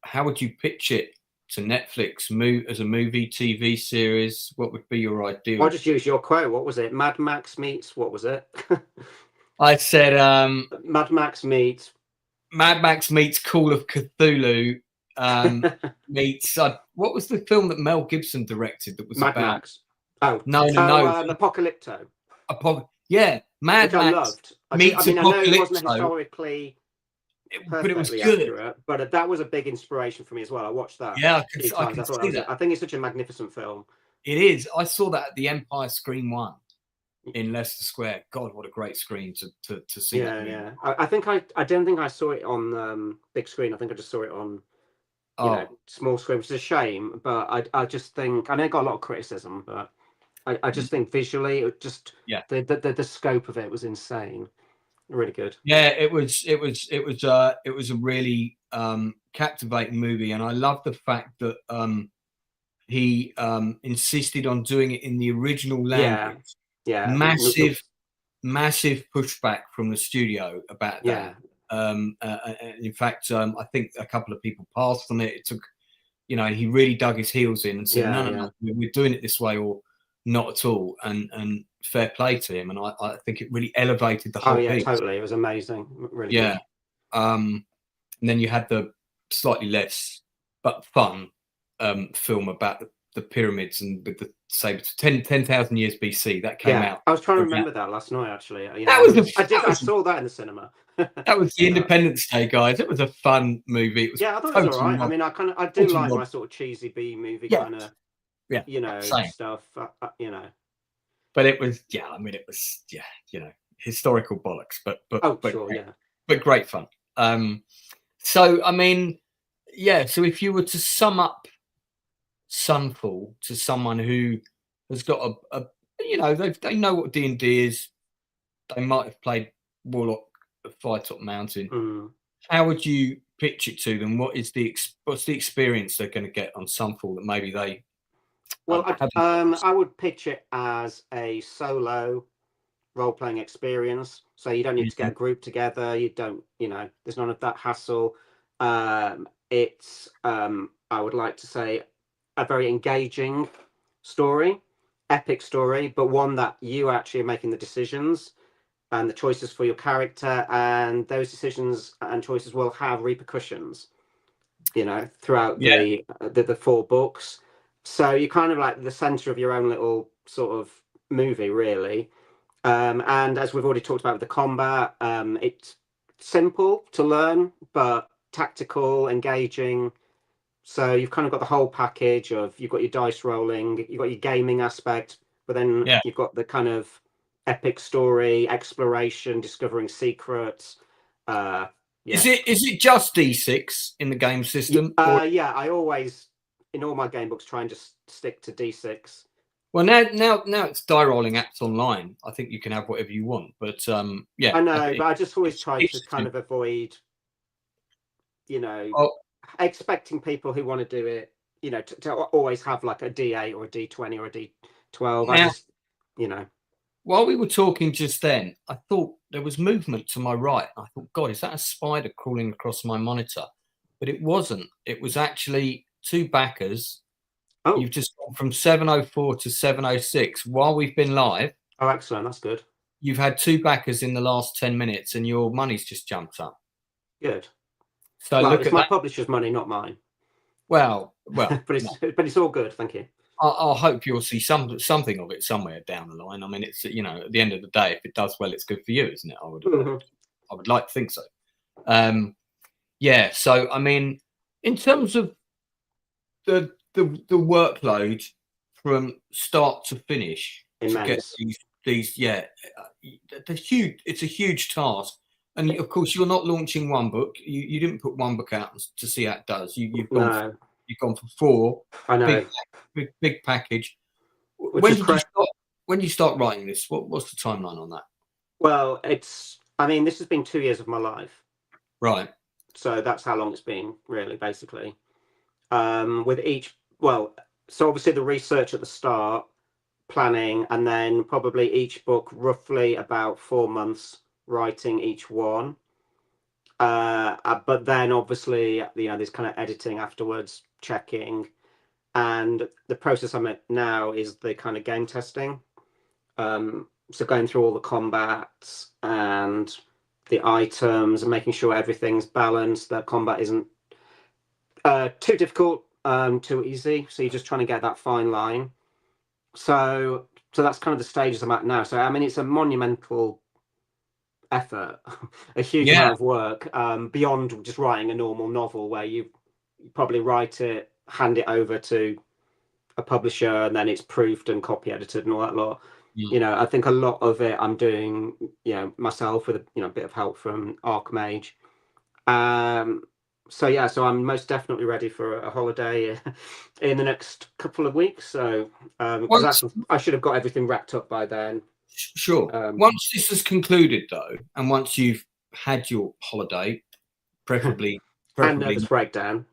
S2: How would you pitch it to Netflix as a movie, TV series? What would be your idea?
S3: I'll just use your quote. What was it? Mad Max meets, what was it?
S2: I said
S3: Mad Max meets
S2: Call of Cthulhu meets what was the film that Mel Gibson directed that was
S3: Mad
S2: about
S3: Max? Oh
S2: no
S3: Apocalypto.
S2: Yeah, Mad
S3: Which
S2: Max
S3: I loved.
S2: meets
S3: I know it wasn't
S2: Apocalypto,
S3: historically
S2: but it was
S3: perfectly
S2: good.
S3: accurate, but that was a big inspiration for me as well. I watched that.
S2: Yeah,
S3: a few times. I think it's such a magnificent film.
S2: It is. I saw that at the Empire Screen 1 in Leicester Square. God, what a great screen to see.
S3: Yeah. I think I don't think I saw it on big screen. I think I just saw it on small screen, which is a shame. But I just think I know it got a lot of criticism, but I just think visually it just the scope of it was insane. Really good.
S2: Yeah, it was a really captivating movie, and I love the fact that he insisted on doing it in the original language.
S3: Yeah.
S2: Massive pushback from the studio about that. In fact, I think a couple of people passed on it. It took, he really dug his heels in and said, no, we're doing it this way or not at all. And fair play to him. And I think it really elevated the whole piece.
S3: Totally. It was amazing. Really good.
S2: And then you had the slightly less but fun film about the pyramids and with the sabers. 10,000 years BC that came out.
S3: I was trying to remember that last night actually.
S2: I
S3: saw that in the cinema.
S2: That was the Independence Day, guys. It was a fun movie. It was
S3: I thought it was all right. I mean, I do like my sort of cheesy B movie kind of stuff.
S2: But it was historical bollocks, but great fun. So I mean, so if you were to sum up Sunfall to someone who has got they know what D&D is, they might have played Warlock at Firetop Mountain. How would you pitch it to them? What's the experience they're going to get on Sunfall that maybe they?
S3: Well, I would pitch it as a solo role-playing experience. So you don't need to get a group together. You don't, there's none of that hassle. It's, I would like to say, a very engaging story, epic story, but one that you actually are making the decisions and the choices for your character, and those decisions and choices will have repercussions, throughout the 4 books. So you're kind of like the center of your own little sort of movie, really. And as we've already talked about with the combat, it's simple to learn, but tactical, engaging. So you've kind of got the whole package of, you've got your dice rolling, you've got your gaming aspect, but then you've got the kind of epic story, exploration, discovering secrets.
S2: Is it just D6 in the game system?
S3: I always, in all my game books, try and just stick to D6.
S2: Well, now it's die rolling apps online. I think you can have whatever you want, but I
S3: know, but I just always try to kind of avoid, expecting people who want to do it, to always have like a D8 or a D20 or a D12.
S2: While we were talking just then, I thought there was movement to my right. I thought, God, is that a spider crawling across my monitor? But it wasn't. It was actually 2 backers. Oh. You've just gone from 704 to 706 while we've been live.
S3: Oh, excellent. That's good.
S2: You've had 2 backers in the last 10 minutes and your money's just jumped up.
S3: Good.
S2: So
S3: look at my publisher's money, not mine.
S2: Well,
S3: but it's all good. Thank you.
S2: I hope you'll see something of it somewhere down the line. I mean, it's, at the end of the day, if it does well, it's good for you, isn't it? I would like to think so. So I mean, in terms of the workload from start to finish,
S3: immense.
S2: To get these it's a huge task And of course, you're not launching one book. You didn't put one book out to see how it does. You've gone for 4.
S3: I know.
S2: Big package.
S3: Which is
S2: When did you start writing this? What's the timeline on that?
S3: Well, this has been 2 years of my life.
S2: Right.
S3: So that's how long it's been, really, basically. With each, so obviously the research at the start, planning, and then probably each book roughly about 4 months writing each one. But then obviously, there's kind of editing afterwards, checking, and the process I'm at now is the kind of game testing. So going through all the combats and the items and making sure everything's balanced, that combat isn't too difficult, too easy. So you're just trying to get that fine line. So that's kind of the stages I'm at now. So it's a monumental effort, a huge amount of work, beyond just writing a normal novel where you probably write it, hand it over to a publisher, and then it's proofed and copy edited and all that lot. I think a lot of it I'm doing, myself with a bit of help from Archmage. So I'm most definitely ready for a holiday in the next couple of weeks. So I should have got everything wrapped up by then.
S2: Sure. Once this is concluded, though, and once you've had your holiday, preferably
S3: and nervous breakdown,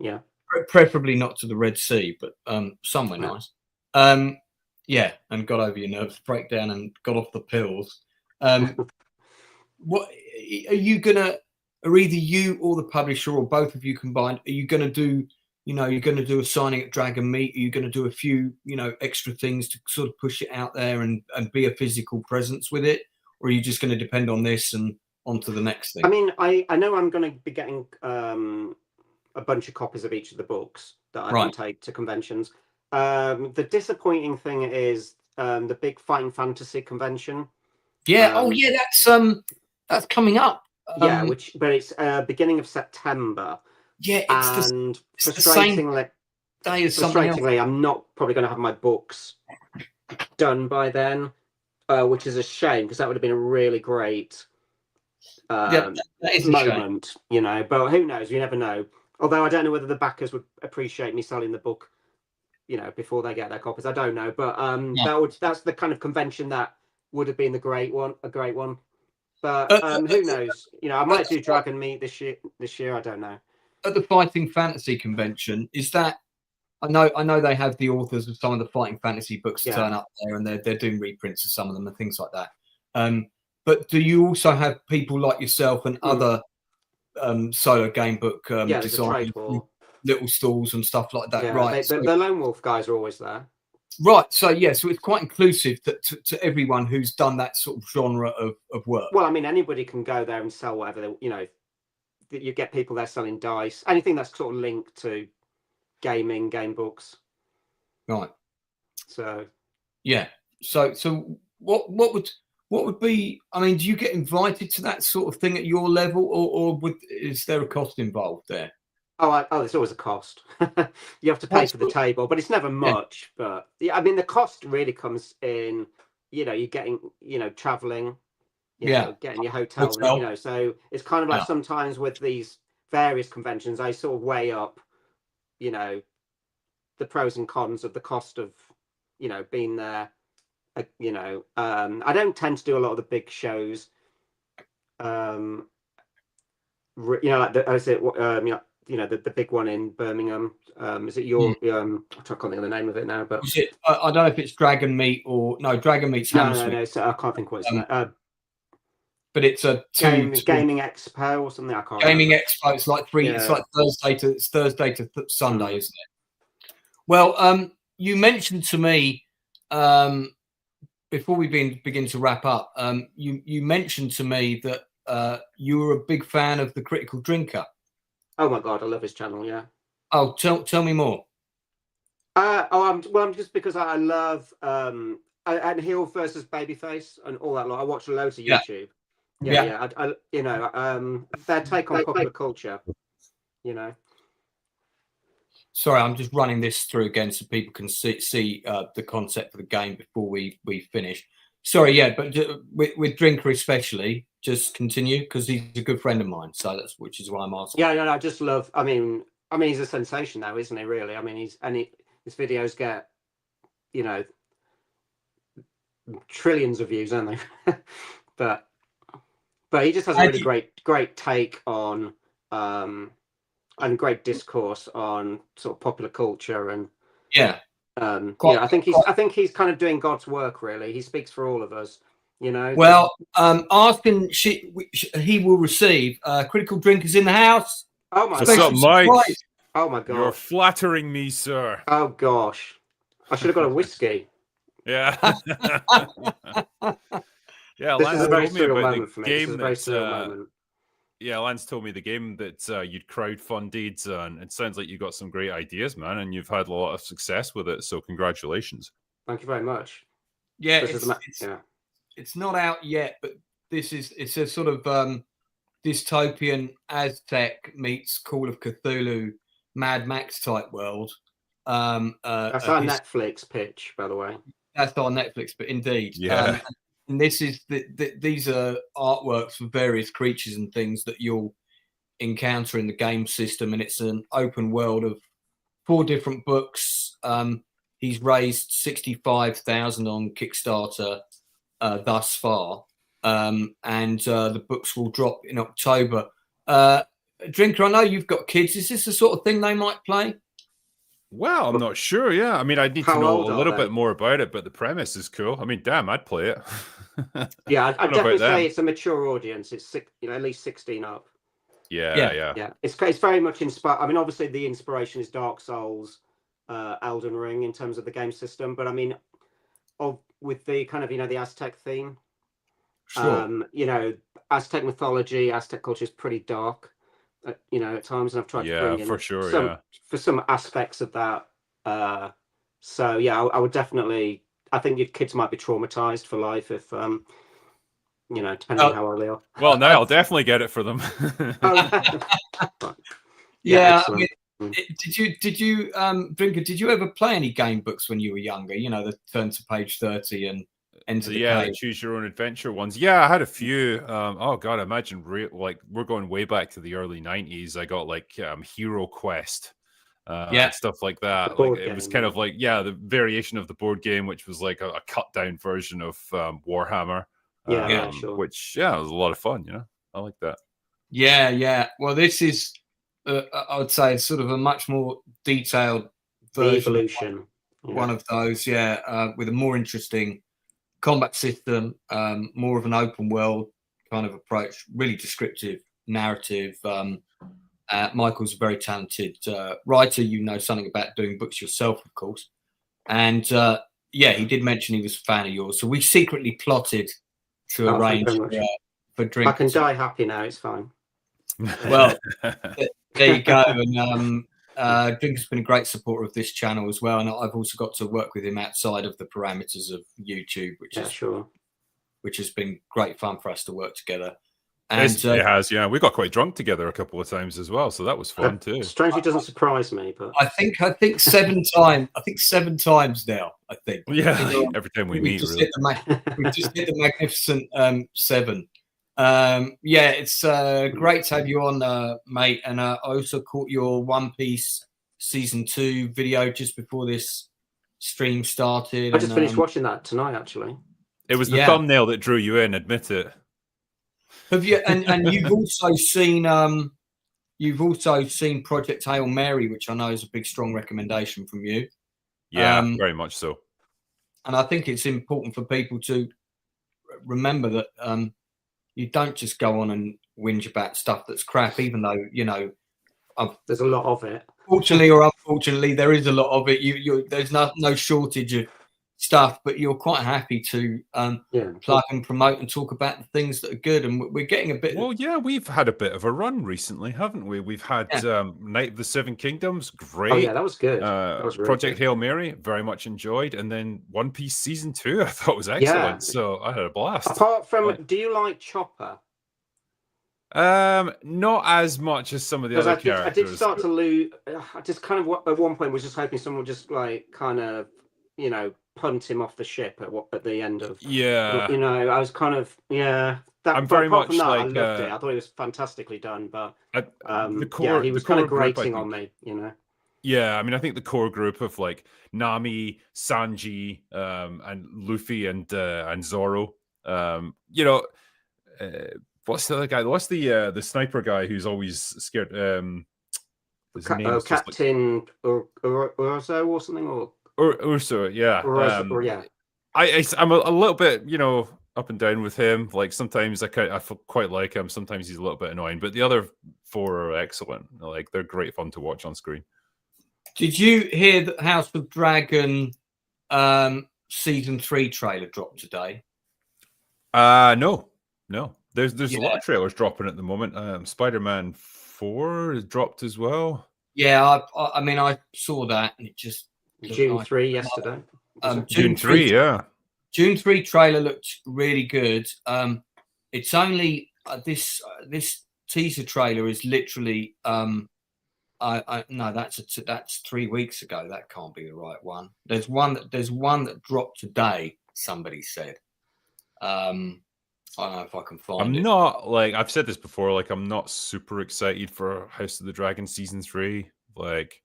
S2: preferably not to the Red Sea, but somewhere nice. And got over your nervous breakdown and got off the pills. What are you gonna? Are either you or the publisher or both of you combined? Are you going to do? You're going to do a signing at Dragon Meet. Are you going to do a few, extra things to sort of push it out there and be a physical presence with it, or are you just going to depend on this and on to the next thing?
S3: I know I'm going to be getting a bunch of copies of each of the books that I can take to conventions. The disappointing thing is the big Fighting Fantasy convention.
S2: Yeah. That's coming up.
S3: But it's beginning of September.
S2: Yeah,
S3: it's frustratingly, I'm not probably going to have my books done by then, which is a shame because that would have been a really great
S2: that is a
S3: moment, But who knows? You never know. Although I don't know whether the backers would appreciate me selling the book, before they get their copies. I don't know, but that's the kind of convention that would have been a great one. But who knows? I might do Dragon Meet this year. I don't know.
S2: At the Fighting Fantasy convention, is that? I know they have the authors of some of the Fighting Fantasy books turn up there, and they're doing reprints of some of them and things like that. But do you also have people like yourself and other solo game book designers, little stalls and stuff like that? Right.
S3: The Lone Wolf guys are always there.
S2: Right. So so it's quite inclusive to everyone who's done that sort of genre of work.
S3: Well, anybody can go there and sell whatever you get people there selling dice, anything that's sort of linked to gaming, game books.
S2: Right.
S3: So
S2: So what would be? Do you get invited to that sort of thing at your level, or is there a cost involved there?
S3: Oh, there's always a cost. You have to pay for the table, but it's never much. But the cost really comes in. You're getting, traveling. Getting your hotel. So it's kind of like sometimes with these various conventions, I sort of weigh up, the pros and cons of the cost of, being there. I don't tend to do a lot of the big shows. Like the big one in Birmingham. Is it your? I can't think of the name of it now, but
S2: I don't know if it's Dragon Meet or no. Dragon Meet's Hammersmith.
S3: No. So I can't think what it's.
S2: But it's a
S3: gaming expo or something. I can't.
S2: Gaming expo. It's like It's like Thursday to Sunday, isn't it? Well, you mentioned to me before we begin to wrap up. You mentioned to me that you were a big fan of The Critical Drinker.
S3: Oh my God, I love his channel. Yeah.
S2: Oh, tell me more.
S3: I'm just because I love and heel versus babyface and all that lot. I watch loads of YouTube. Yeah. Their take on popular culture.
S2: Sorry, I'm just running this through again so people can see the concept of the game before we finish. Sorry, but with Drinker especially, just continue? Because he's a good friend of mine, so which is why I'm asking.
S3: Yeah, no, I just love. I mean, he's a sensation now, isn't he? Really. I mean, his videos get, you know, trillions of views, don't they? but he just has a really great take on and great discourse on sort of popular culture and I think he's kind of doing God's work, really. He speaks for all of us, you know.
S2: Well, asking he will receive critical drinkers in the house.
S3: Oh my
S4: What's up, Mike?
S3: Oh my god,
S4: you're flattering me, sir.
S3: Oh gosh, I should have got a whiskey.
S4: Yeah. Yeah,
S3: this
S4: Lance
S3: is a very
S4: told me
S3: surreal
S4: about
S3: moment
S4: the
S3: for me. This
S4: game
S3: is a very surreal moment.
S4: Yeah, Lance told me the game that you'd crowdfunded, and it sounds like you got some great ideas, man, and you've had a lot of success with it. So congratulations.
S3: Thank you very much.
S2: Yeah, it's not out yet, but it's a sort of dystopian Aztec meets Call of Cthulhu, Mad Max type world.
S3: That's our Netflix pitch, by the way.
S2: That's our Netflix, but indeed,
S4: yeah.
S2: And this is these are artworks for various creatures and things that you'll encounter in the game system, and it's an open world of 4 different books. He's raised 65,000 on Kickstarter thus far, and the books will drop in October. Drinker, I know you've got kids. Is this the sort of thing they might play?
S4: Well, I'm not sure. Yeah, I mean, I need to know a little bit more about it, but the premise is cool. I mean, damn, I'd play it.
S3: Yeah, I'd definitely say it's a mature audience. It's at least 16 up.
S4: Yeah.
S3: It's very much inspired. I mean, obviously the inspiration is Dark Souls, Elden Ring in terms of the game system, but I mean, with the kind of the Aztec theme.
S2: Sure.
S3: Aztec mythology, Aztec culture is pretty dark. At times, and I've tried to bring in
S4: for sure,
S3: for some aspects of that. So yeah, I would definitely. I think your kids might be traumatized for life if, depending on how old they are.
S4: Well, no, I'll definitely get it for them.
S2: Yeah, I mean, did you Drinker? Did you ever play any game books when you were younger? The Turn to Page 30 and Enter the Cave.
S4: The Choose Your Own Adventure ones. Yeah, I had a few. Oh god, imagine we're going way back to the early 90s. I got like Hero Quest. Stuff like that. Like it was kind of like the variation of the board game, which was like a cut down version of Warhammer.
S3: Sure.
S4: Which was a lot of fun. I like that.
S2: Yeah. Well, this is I would say it's sort of a much more detailed version.
S3: Evolution.
S2: One of those, with a more interesting combat system, more of an open world kind of approach, really descriptive narrative. Michael's a very talented writer. Something about doing books yourself, of course. And he did mention he was a fan of yours. So we secretly plotted to arrange for Drink.
S3: I can die happy now. It's fine.
S2: Well, there you go. And Drink has been a great supporter of this channel as well. And I've also got to work with him outside of the parameters of YouTube, which has been great fun for us to work together. And
S4: it has, we got quite drunk together a couple of times as well, so that was fun too.
S3: Strangely, doesn't surprise me, but
S2: I think 7 times. I think 7 times now. I think.
S4: Yeah, every time we meet,
S2: really. We've just hit the magnificent 7. It's great to have you on, mate. And I also caught your One Piece season 2 video just before this stream started.
S3: I just finished watching that tonight, actually.
S4: It was the thumbnail that drew you in. Admit it.
S2: Have you? And you've also seen Project Hail Mary, which I know is a big, strong recommendation from you.
S4: Yeah, very much so.
S2: And I think it's important for people to remember that you don't just go on and whinge about stuff that's crap, even though
S3: there's a lot of it.
S2: Fortunately or unfortunately, there is a lot of it. There's no shortage of stuff, but you're quite happy to plug and promote and talk about the things that are good, and we're getting a bit.
S4: Well, we've had a bit of a run recently, haven't we? We've had Night of the Seven Kingdoms, great.
S3: Oh yeah, that was good. That was really
S4: Project
S3: good.
S4: Hail Mary, very much enjoyed, and then One Piece season 2, I thought was excellent. So I had a blast.
S3: Apart from, do you like Chopper?
S4: Not as much as some of the other characters.
S3: I did start to lose. I just kind of at one point was just hoping someone would just like kind of punt him off the ship at the end of.
S4: Yeah.
S3: I was kind of
S4: I'm very much like
S3: I loved it. I thought it was fantastically done, but
S4: the core.
S3: he was kind of grating on me,
S4: Yeah, I mean, I think the core group of like Nami, Sanji, and Luffy and Zoro. What's the other guy? What's the sniper guy who's always scared?
S3: Captain Urso or something, or
S4: Urso, yeah.
S3: Yeah.
S4: I'm a little bit, up and down with him. Like sometimes I quite like him. Sometimes he's a little bit annoying. But the other four are excellent. Like they're great fun to watch on screen.
S2: Did you hear that House of Dragon season 3 trailer dropped today?
S4: No. There's a lot of trailers dropping at the moment. Spider-Man 4 has dropped as well.
S2: Yeah, I mean I saw that and it just
S3: June 3 yesterday.
S4: June 3, yeah.
S2: June 3 trailer looked really good. It's only this teaser trailer is literally no, that's 3 weeks ago. That can't be the right one. There's one that dropped today. Somebody said. I don't know if I can find it.
S4: I've said this before. Like I'm not super excited for House of the Dragon season 3. Like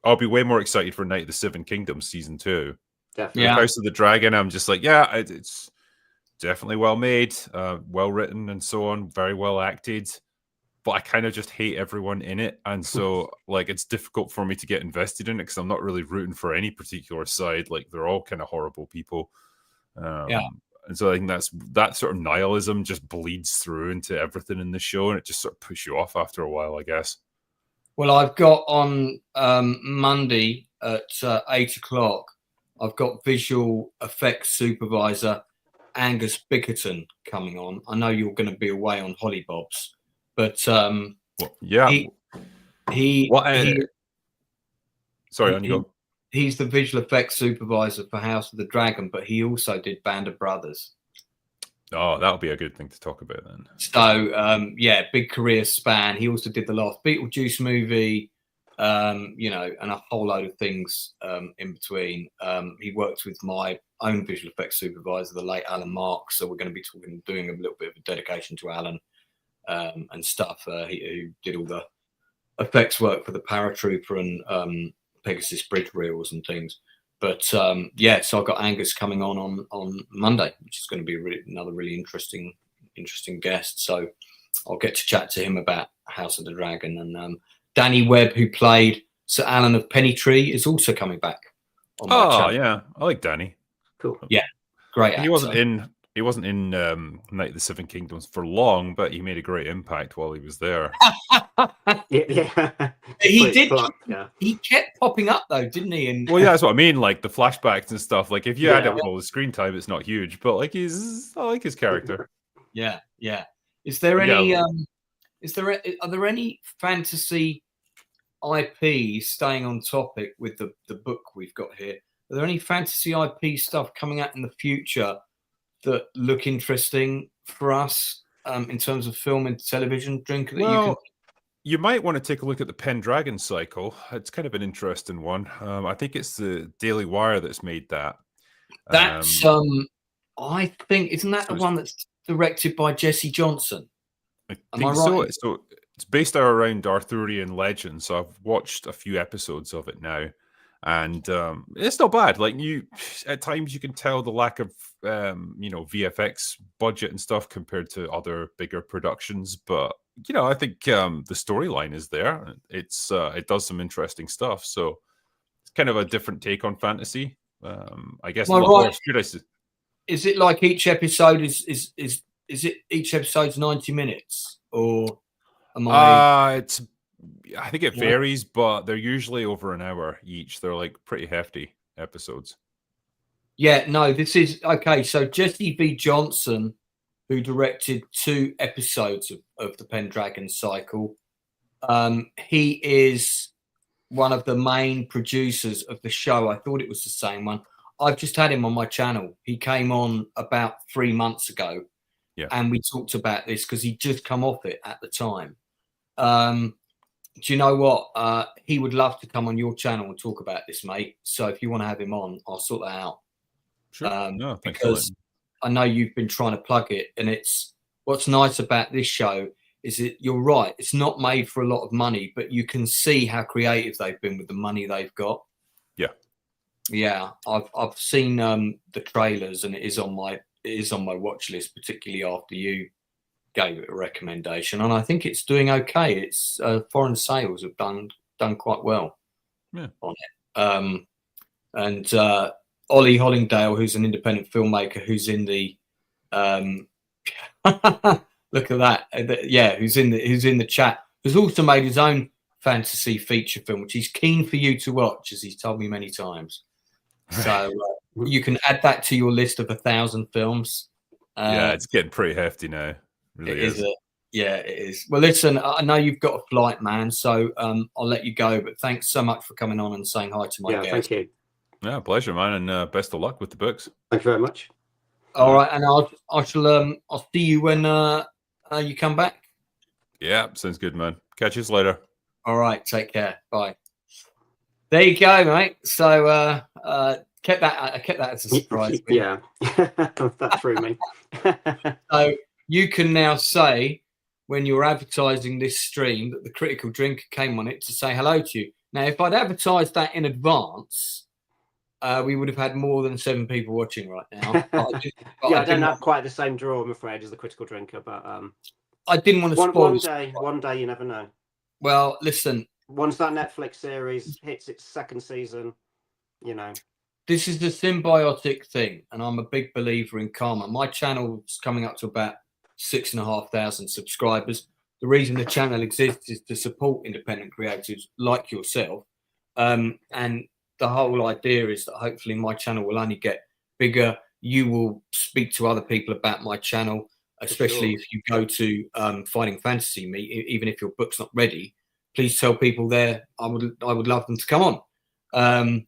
S4: I'll be way more excited for Night of the Seven Kingdoms season 2.
S3: Definitely.
S2: Yeah.
S4: House of the Dragon, I'm just like, yeah, it's definitely well made, well written, and so on, very well acted. But I kind of just hate everyone in it, and so like it's difficult for me to get invested in it because I'm not really rooting for any particular side. Like they're all kind of horrible people. And so I think that sort of nihilism just bleeds through into everything in the show, and it just sort of pushes you off after a while, I guess.
S2: Well, I've got on Monday at 8 o'clock, I've got visual effects supervisor Angus Bickerton coming on. I know you're going to be away on Hollybobs, but
S4: sorry, on you go.
S2: He's the visual effects supervisor for House of the Dragon, but he also did Band of Brothers.
S4: Oh, that'll be a good thing to talk about then.
S2: So, big career span. He also did the last Beetlejuice movie, and a whole load of things in between. He worked with my own visual effects supervisor, the late Alan Marks. So we're going to be doing a little bit of a dedication to Alan and stuff. Who did all the effects work for the Paratrooper and Pegasus bridge reels and things. But so I've got Angus coming on Monday, which is going to be another really interesting guest. So I'll get to chat to him about House of the Dragon. And Danny Webb, who played Sir Alan of Pennytree, is also coming back on my channel.
S4: Oh yeah, I like Danny.
S3: Cool.
S2: Yeah, great actor.
S4: He wasn't in Night of the Seven Kingdoms for long, but he made a great impact while he was there.
S3: Yeah.
S2: He did. He kept popping up though, didn't he? And
S4: well, yeah, that's what I mean. Like the flashbacks and stuff. Like if you add up all the screen time, it's not huge, but like I like his character.
S2: Yeah. Is there any? Are there any fantasy IP staying on topic with the book we've got here? Are there any fantasy IP stuff coming out in the future that look interesting for us in terms of film and television?
S4: You might want to take a look at the Pendragon cycle. It's kind of an interesting one. I think it's the Daily Wire that's made that.
S2: That's I think isn't that the one that's directed by Jesse Johnson?
S4: I think so. So it's based around Arthurian legend. So I've watched a few episodes of it now. And it's not bad. Like at times you can tell the lack of VFX budget and stuff compared to other bigger productions. But I think the storyline is there. It does some interesting stuff. So it's kind of a different take on fantasy. I guess.
S2: Is it like each episode is it each episode's 90 minutes or am I?
S4: I think it varies, but they're usually over an hour each. They're like pretty hefty episodes.
S2: Yeah, no, this is okay. So Jesse V. Johnson, who directed 2 episodes of the Pendragon cycle, he is one of the main producers of the show. I thought it was the same one. I've just had him on my channel. He came on about 3 months ago, and we talked about this because he'd just come off it at the time. Do you know what? He would love to come on your channel and talk about this, mate. So if you want to have him on, I'll sort that out.
S4: Sure. No, thanks
S2: because I know you've been trying to plug it, and it's what's nice about this show is that you're right. It's not made for a lot of money, but you can see how creative they've been with the money they've got. Yeah. I've seen the trailers, and it is on my watch list, particularly after you gave it a recommendation, and I think it's doing okay. It's foreign sales have done quite well on it. And Ollie Hollingdale, who's an independent filmmaker, who's in the look at that, who's in the chat, who's also made his own fantasy feature film, which he's keen for you to watch, as he's told me many times. So you can add that to your list of 1,000 films.
S4: It's getting pretty hefty now. Really is.
S2: Yeah, it is. Well, listen, I know you've got a flight, man, so I'll let you go. But thanks so much for coming on and saying hi to my guest.
S3: Thank you.
S4: Yeah, pleasure, man, and best of luck with the books.
S3: Thank you very much.
S2: All right, and I'll see you when you come back.
S4: Yeah, sounds good, man. Catch you later.
S2: All right, take care. Bye. There you go, mate. So I kept that as a surprise.
S3: Yeah, that threw me.
S2: So you can now say when you're advertising this stream that the Critical Drinker came on it to say hello to you. Now, if I'd advertised that in advance, we would have had more than 7 people watching right now.
S3: I don't have quite the same draw, I'm afraid, as the Critical Drinker, but
S2: I didn't want to spoil.
S3: One day, you never know.
S2: Well, listen.
S3: Once that Netflix series hits its 2nd season, you know.
S2: This is the symbiotic thing, and I'm a big believer in karma. My channel's coming up to about 6,500 subscribers. The reason the channel exists is to support independent creators like yourself. And the whole idea is that hopefully my channel will only get bigger. You will speak to other people about my channel, especially if you go to Fighting Fantasy Meet, even if your book's not ready. Please tell people there. I would love them to come on.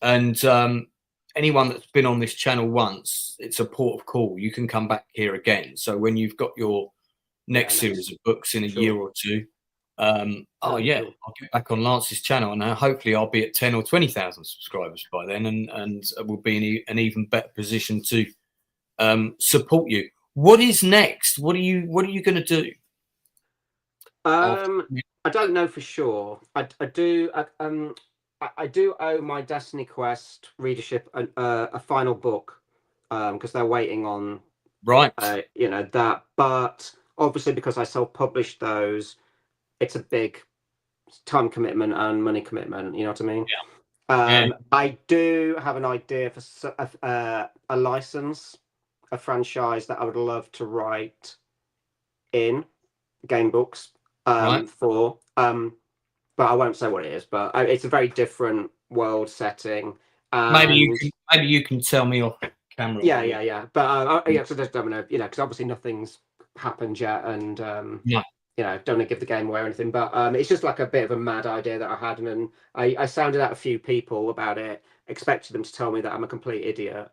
S2: And anyone that's been on this channel once, it's a port of call. You can come back here again. So when you've got your next series of books in a year or two, I'll get back on Lance's channel, and hopefully I'll be at 10 or 20,000 subscribers by then, and we'll be in an even better position to support you. What is next? What are you going to do?
S3: I don't know for sure. I do owe my DestinyQuest readership a final book because they're waiting on that. But obviously, because I self-published those, it's a big time commitment and money commitment. You know what I mean?
S2: Yeah.
S3: I do have an idea for a license, a franchise that I would love to write in game books for. But I won't say what it is. But it's a very different world setting.
S2: Maybe you can tell me off camera.
S3: Yeah. But so just don't know, because obviously nothing's happened yet, and don't want to give the game away or anything. But it's just like a bit of a mad idea that I had, and I sounded out a few people about it, expected them to tell me that I'm a complete idiot.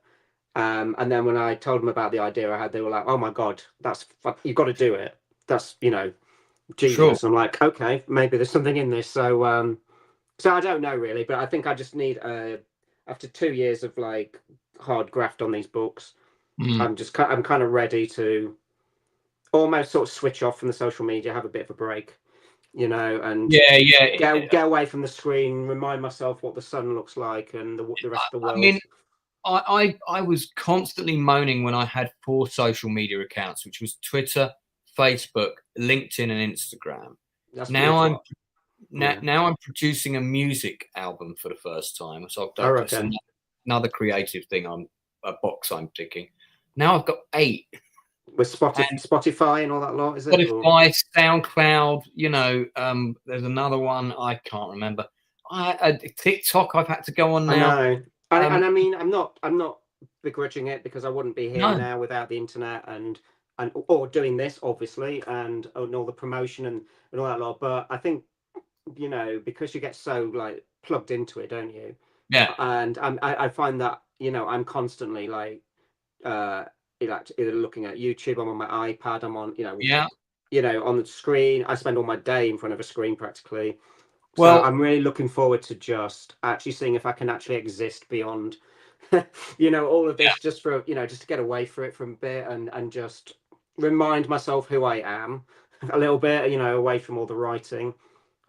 S3: And then when I told them about the idea I had, they were like, "Oh my god, you've got to do it. That's Jesus." Sure. I'm like, okay, maybe there's something in this. So I don't know really, but I think I just need after 2 years of like hard graft on these books, I'm kind of ready to almost sort of switch off from the social media, have a bit of a break, and get away from the screen, remind myself what the sun looks like and the rest of the world. I mean,
S2: I was constantly moaning when I had 4 social media accounts, which was Twitter, Facebook, LinkedIn, and Instagram. Now I'm producing a music album for the first time. So that's another creative thing. A box I'm picking. Now I've got 8
S3: with Spotify and all that lot. Is it
S2: Spotify, SoundCloud? There's another one I can't remember. TikTok. I've had to go on now.
S3: I know. And I mean, I'm not begrudging it because I wouldn't be here now without the internet or doing this, obviously, and all the promotion and all that lot. But I think, because you get so like plugged into it, don't you?
S2: Yeah.
S3: And I find that, I'm constantly like either looking at YouTube, I'm on my iPad, I'm on, you know, on the screen. I spend all my day in front of a screen practically.
S2: Well,
S3: so I'm really looking forward to just actually seeing if I can actually exist beyond, you know, all of this, just for, you know, just to get away for it from a bit and just remind myself who I am a little bit, you know, away from all the writing.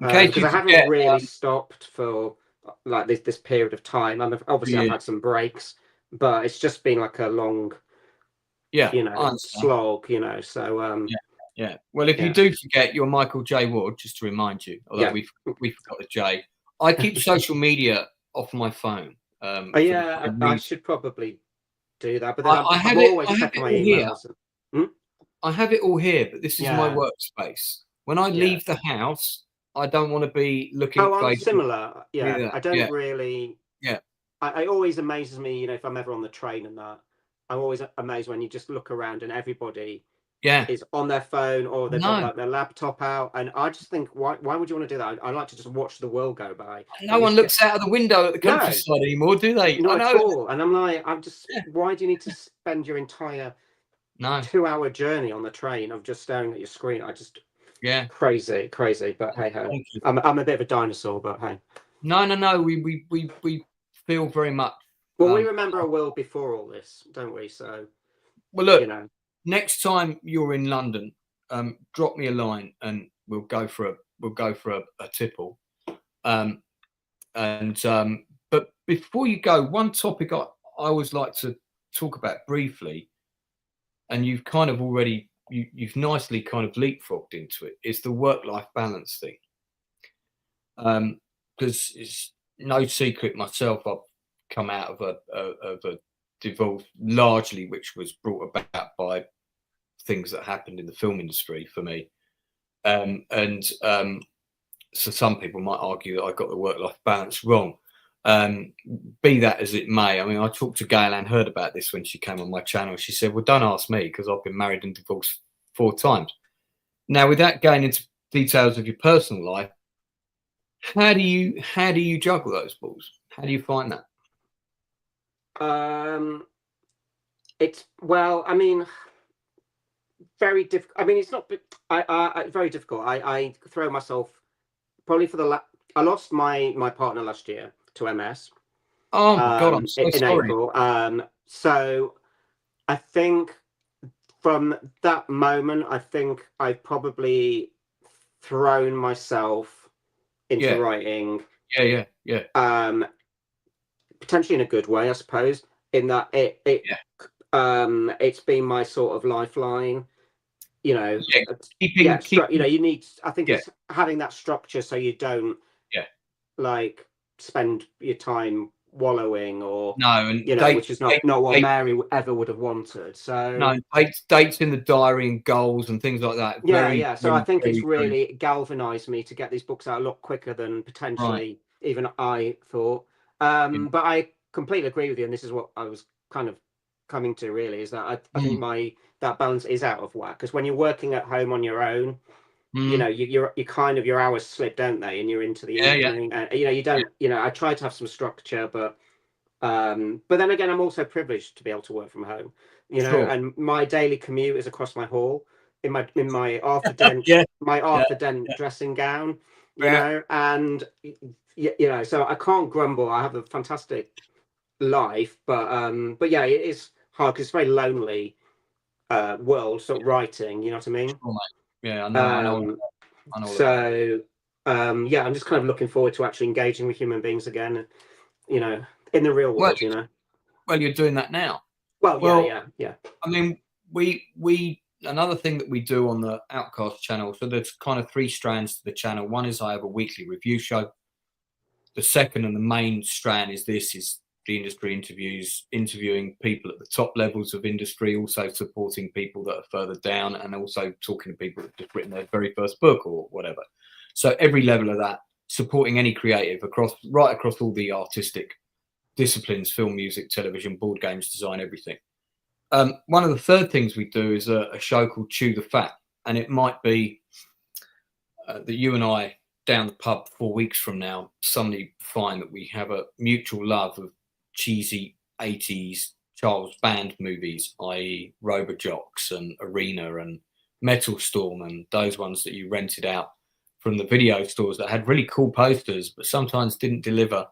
S2: in case
S3: Because
S2: you
S3: I haven't
S2: forget,
S3: really stopped for like this period of time. And obviously I've had some breaks, but it's just been like a long,
S2: yeah,
S3: you
S2: I
S3: know,
S2: understand.
S3: slog, you know. So
S2: yeah. Well, if you do forget, you're Michael J. Ward, just to remind you. Although we forgot the J. I keep social media off my phone.
S3: I should probably do that, but then
S2: I
S3: I'm always checking my emails.
S2: I have it all here, but this is my workspace. When I leave the house, I don't want to be looking at
S3: I'm
S2: Facebook.
S3: similar. Yeah, I don't really.
S2: Yeah.
S3: It always amazes me, you know, if I'm ever on the train and that, I'm always amazed when you just look around and everybody is on their phone or they've got like their laptop out, and I just think, why would you want to do that? I like to just watch the world go by.
S2: No one looks out of the window at the countryside anymore, do they?
S3: Not at all. And I'm like, why do you need to spend your entire 2-hour journey on the train of just staring at your screen? I just crazy. But hey ho, I'm a bit of a dinosaur, but hey.
S2: No. We feel very much.
S3: Well, we remember a world before all this, don't we? So,
S2: well, look,
S3: you know,
S2: next time you're in London, drop me a line and we'll go for a tipple. But before you go, one topic I always like to talk about briefly, and you've kind of already you've nicely kind of leapfrogged into it, is the work-life balance thing. Because it's no secret myself, I've come out of a divorce largely, which was brought about by things that happened in the film industry for me. So some people might argue that I got the work-life balance wrong. Be that as it may, I mean, I talked to Gail Ann Hurd about this when she came on my channel. She said, well, don't ask me because I've been married and divorced 4 times. Now, without going into details of your personal life, how do you juggle those balls? How do you find that?
S3: It's, well, I mean, very difficult. I mean, it's not very difficult. I throw myself probably for I lost my partner last year to MS.
S2: Oh my God, I'm so
S3: in
S2: sorry.
S3: April. So I think from that moment, I think I've probably thrown myself into writing.
S2: Yeah.
S3: Potentially in a good way, I suppose, in that it's been my sort of lifeline. You know, keeping, you know, you need, I think it's having that structure so you don't like spend your time wallowing or you know, which is not what Mary ever would have wanted. So
S2: no, dates in the diary and goals and things like that.
S3: So I think it's really galvanized me to get these books out a lot quicker than potentially even I thought. But I completely agree with you, and this is what I was kind of coming to really, is that I think that balance is out of whack, because when you're working at home on your own, you know, you kind of, your hours slip, don't they, and you're into the evening, and you know, you don't, you know, I try to have some structure, but then again, I'm also privileged to be able to work from home, you know, and my daily commute is across my hall in my Arthur Dent dressing gown, you know, and you know, so I can't grumble. I have a fantastic life, but yeah, it is hard because it's a very lonely world, sort of writing, you know what I mean?
S2: Yeah, I know.
S3: So yeah, I'm just kind of looking forward to actually engaging with human beings again, you know, in the real world, you know.
S2: Well, you're doing that now.
S3: Well, yeah.
S2: I mean, we another thing that we do on the Outcast channel, so there's kind of 3 strands to the channel. One is I have a weekly review show. The second and the main strand is the industry interviews, interviewing people at the top levels of industry, also supporting people that are further down, and also talking to people that have just written their very first book or whatever. So every level of that, supporting any creative right across all the artistic disciplines: film, music, television, board games, design, everything. One of the third things we do is a show called Chew the Fat, and it might be that you and I, down the pub 4 weeks from now, suddenly find that we have a mutual love of cheesy 80s Charles Band movies, i.e. Robojocks and Arena and Metal Storm and those ones that you rented out from the video stores that had really cool posters, but sometimes didn't deliver.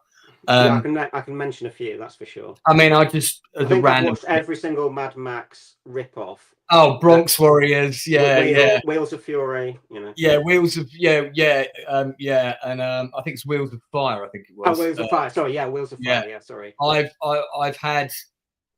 S3: Yeah, I can mention a few, that's for sure.
S2: I mean, I think I've
S3: watched every single Mad Max rip-off.
S2: Oh, Bronx Warriors, yeah.
S3: Wheels of Fury, you know.
S2: Yeah, Wheels of and I think it's Wheels of Fire. I think it was.
S3: Oh, Wheels of Fire. Sorry, Wheels of Fire. Yeah, sorry.
S2: I've had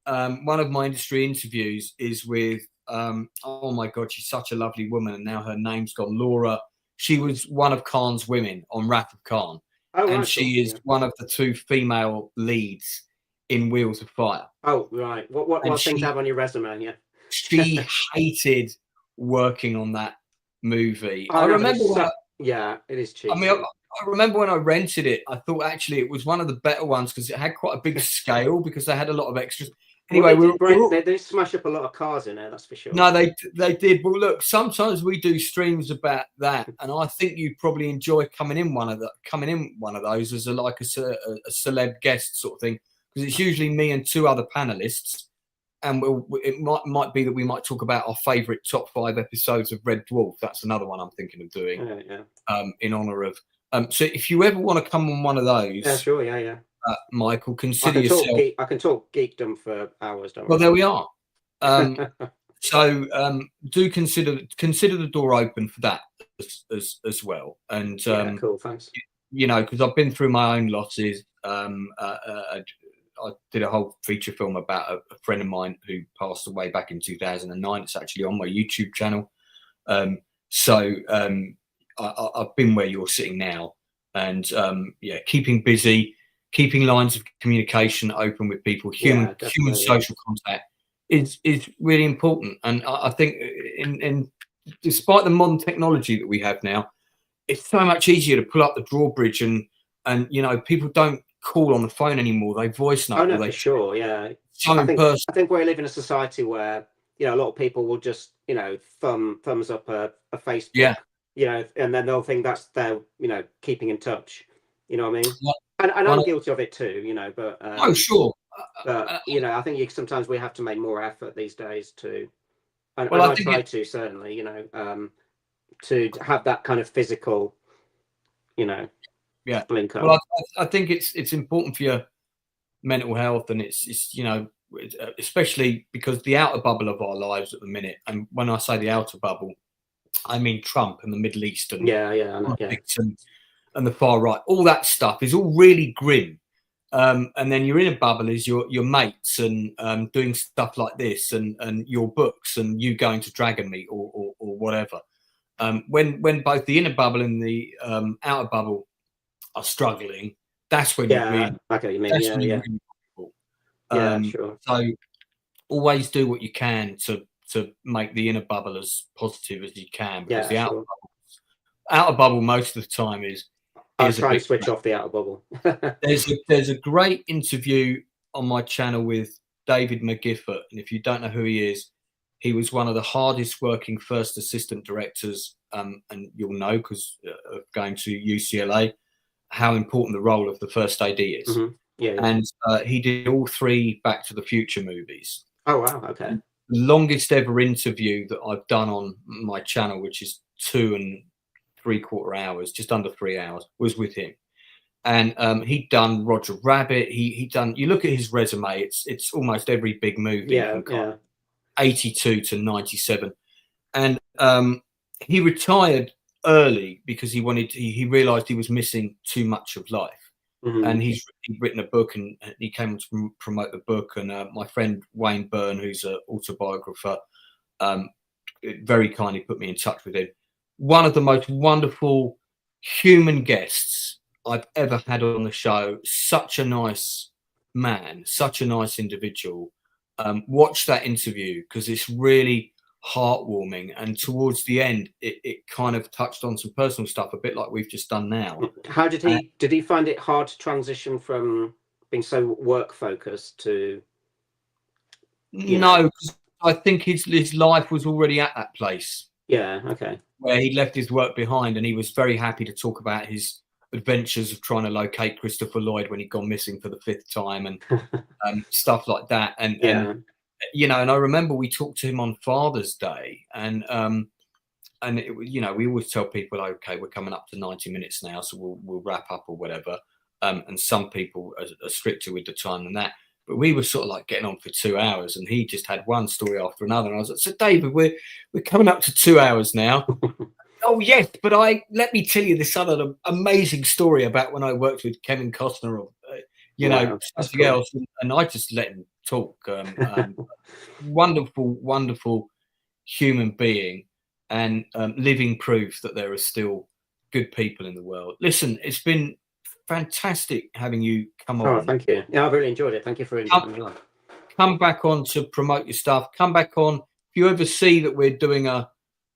S2: one of my industry interviews is with oh my God, she's such a lovely woman, and now her name's gone. Laura. She was one of Khan's women on Wrath of Khan, and she is one of the 2 female leads in Wheels of Fire.
S3: Oh, right. What things have on your resume? Yeah.
S2: She hated working on that movie.
S3: I remember it is cheap.
S2: I mean, I remember when I rented it, I thought actually it was one of the better ones because it had quite a big scale because they had a lot of extras. Anyway,
S3: they did smash up a lot of cars in there, that's for sure.
S2: No, they did. Well, look, sometimes we do streams about that, and I think you'd probably enjoy coming in one of those as a celeb guest sort of thing, because it's usually me and 2 other panelists. And it might be that we might talk about our favourite top 5 episodes of Red Dwarf. That's another one I'm thinking of doing in honour of. So if you ever want to come on one of those,
S3: yeah, sure, yeah.
S2: Michael, consider yourself.
S3: I can talk geekdom for hours.
S2: Well, there we are. So do consider the door open for that as well. And
S3: cool, thanks.
S2: You know, because I've been through my own losses. I did a whole feature film about a friend of mine who passed away back in 2009. It's actually on my YouTube channel. I've been where you're sitting now, and keeping busy, keeping lines of communication open with people, human social contact is really important. And I think in despite the modern technology that we have now, it's so much easier to pull up the drawbridge and you know, people don't call on the phone anymore. They voice note.
S3: Oh no, for sure, yeah. I think we live in a society where, you know, a lot of people will just, you know, thumbs up a Facebook, you know, and then they'll think that's their, you know, keeping in touch. You know what I mean? And I'm guilty of it too, you know. But
S2: oh sure.
S3: But you know, I think sometimes we have to make more effort these days to, and I try to certainly, you know, to have that kind of physical, you know.
S2: Yeah.
S3: Blink up.
S2: Well, I think it's important for your mental health, and it's you know, especially because the outer bubble of our lives at the minute, and when I say the outer bubble, I mean Trump and the Middle East and and the far right, all that stuff is all really grim. And then you're in a bubble is your mates and doing stuff like this and your books and you going to Dragon Meet or whatever. When both the inner bubble and the outer bubble are struggling, that's when you really,
S3: okay, you mean, sure.
S2: So always do what you can to make the inner bubble as positive as you can, because the outer bubble most of the time is
S3: I'll try and switch off the outer bubble.
S2: there's a great interview on my channel with David McGiffert, and if you don't know who he is, he was one of the hardest working first assistant directors, and you'll know because of going to UCLA how important the role of the first AD is.
S3: Mm-hmm. Yeah.
S2: And he did all 3 Back to the Future movies.
S3: Oh wow, okay.
S2: The longest ever interview that I've done on my channel, which is 2 3/4 hours, just under 3 hours, was with him. And he'd done Roger Rabbit. He'd done, you look at his resume, it's almost every big movie. 82 to 97. And he retired early because he realized he was missing too much of life.
S3: Mm-hmm.
S2: And he'd written a book, and he came to promote the book. And my friend Wayne Byrne, who's an autobiographer, very kindly put me in touch with him. One of the most wonderful human guests I've ever had on the show. Such a nice man, such a nice individual. Watch that interview because it's really heartwarming. And towards the end, it kind of touched on some personal stuff, a bit like we've just done now.
S3: How did he find it hard to transition from being so work focused to?
S2: No, because I think his life was already at that place.
S3: Yeah. Okay.
S2: Where he left his work behind, and he was very happy to talk about his adventures of trying to locate Christopher Lloyd when he'd gone missing for the 5th time, and stuff like that. And you know, and I remember we talked to him on Father's Day, and and it, you know, we always tell people, okay, we're coming up to 90 minutes now, so we'll wrap up or whatever. And some people are stricter with the time than that. But we were sort of like getting on for 2 hours, and he just had one story after another. And I was like, so David, we're coming up to 2 hours now. Oh yes, but let me tell you this other amazing story about when I worked with Kevin Costner, or something else, and I just let him talk. Wonderful human being, and living proof that there are still good people in the world. Listen, it's been fantastic having you come on.
S3: Oh, thank you. Yeah, I've really enjoyed it. Thank you for having me on.
S2: Come back on to promote your stuff. Come back on. If you ever see that we're doing a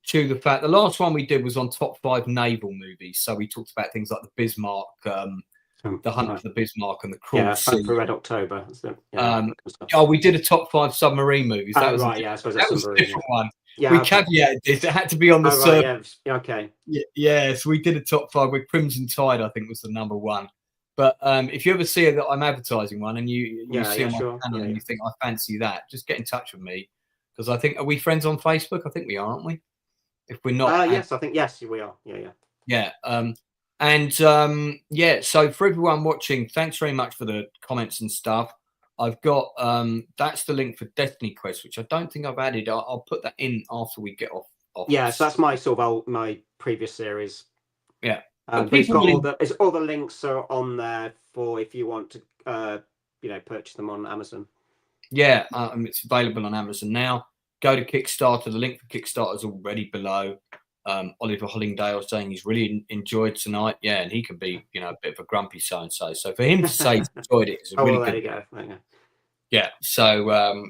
S2: To the Fact, the last one we did was on top 5 naval movies. So we talked about things like the Bismarck, the Hunt for the Bismarck, and the Cruel Sea.
S3: For Red October.
S2: We did a top 5 submarine movies. That was right.
S3: I suppose
S2: that was a different one.
S3: Yeah,
S2: we caveated this; it had to be on the surface.
S3: Right, okay.
S2: Yeah, so we did a top 5 with Crimson Tide. I think was the number 1. But if you ever see that I'm advertising one, and you see on my channel and you think I fancy that, just get in touch with me, because I think, are we friends on Facebook? I think we are, aren't we? If we're not,
S3: yes, I think yes, we are. Yeah.
S2: So for everyone watching, thanks very much for the comments and stuff. I've got that's the link for DestinyQuest, which I don't think I've added. I'll put that in after we get off.
S3: Yeah, so that's my sort of my previous series.
S2: Yeah,
S3: we've got all the links are on there for if you want to purchase them on Amazon.
S2: Yeah, it's available on Amazon now. Go to Kickstarter. The link for Kickstarter is already below. Oliver Hollingdale saying he's really enjoyed tonight. Yeah, and he can be, a bit of a grumpy so-and-so. So for him to say he's enjoyed it is a really
S3: there
S2: good.
S3: You go. There you go.
S2: Yeah. So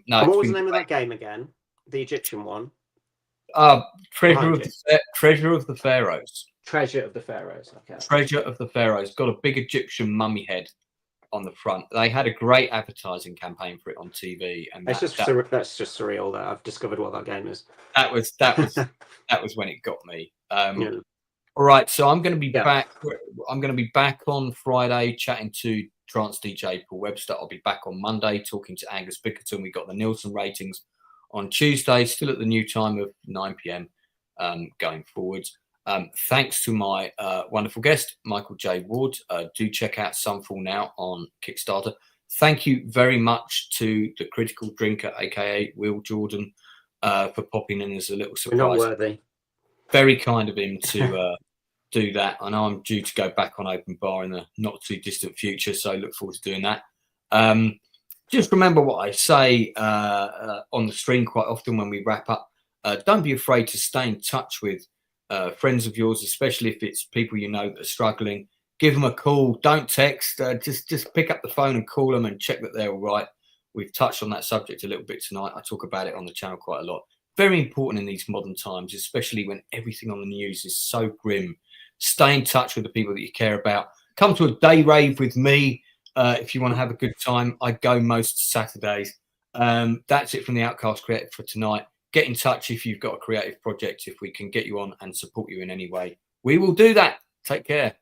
S2: no.
S3: And what was the name of that game again? The Egyptian one.
S2: Treasure of the Pharaohs.
S3: Treasure of the Pharaohs. Okay.
S2: Treasure of the Pharaohs. Got a big Egyptian mummy head on the front. They had a great advertising campaign for it on TV, and
S3: that's just surreal that I've discovered what that game is.
S2: That was when it got me. All right, so I'm going to be back. I'm going to be back on Friday chatting to trance DJ Paul Webster. I'll be back on Monday talking to Angus Bickerton. We got the Nielsen ratings on Tuesday, still at the new time of 9 p.m. Going forwards. Thanks to my wonderful guest, Michael J. Ward. Do check out Sunfall now on Kickstarter. Thank you very much to the Critical Drinker, aka Wil Jordan, for popping in as a little surprise.
S3: We're not worthy.
S2: Very kind of him to do that. I know I'm due to go back on Open Bar in the not too distant future, so I look forward to doing that. Just remember what I say on the stream quite often when we wrap up. Don't be afraid to stay in touch with friends of yours, especially if it's people you know that are struggling. Give them a call. Don't text. Just pick up the phone and call them and check that they're all right. We've touched on that subject a little bit tonight. I talk about it on the channel quite a lot. Very important in these modern times, especially when everything on the news is so grim. Stay in touch with the people that you care about. Come to a day rave with me if you want to have a good time. I go most Saturdays. That's it from the Outcast Creative for tonight. Get in touch if you've got a creative project, if we can get you on and support you in any way. We will do that. Take care.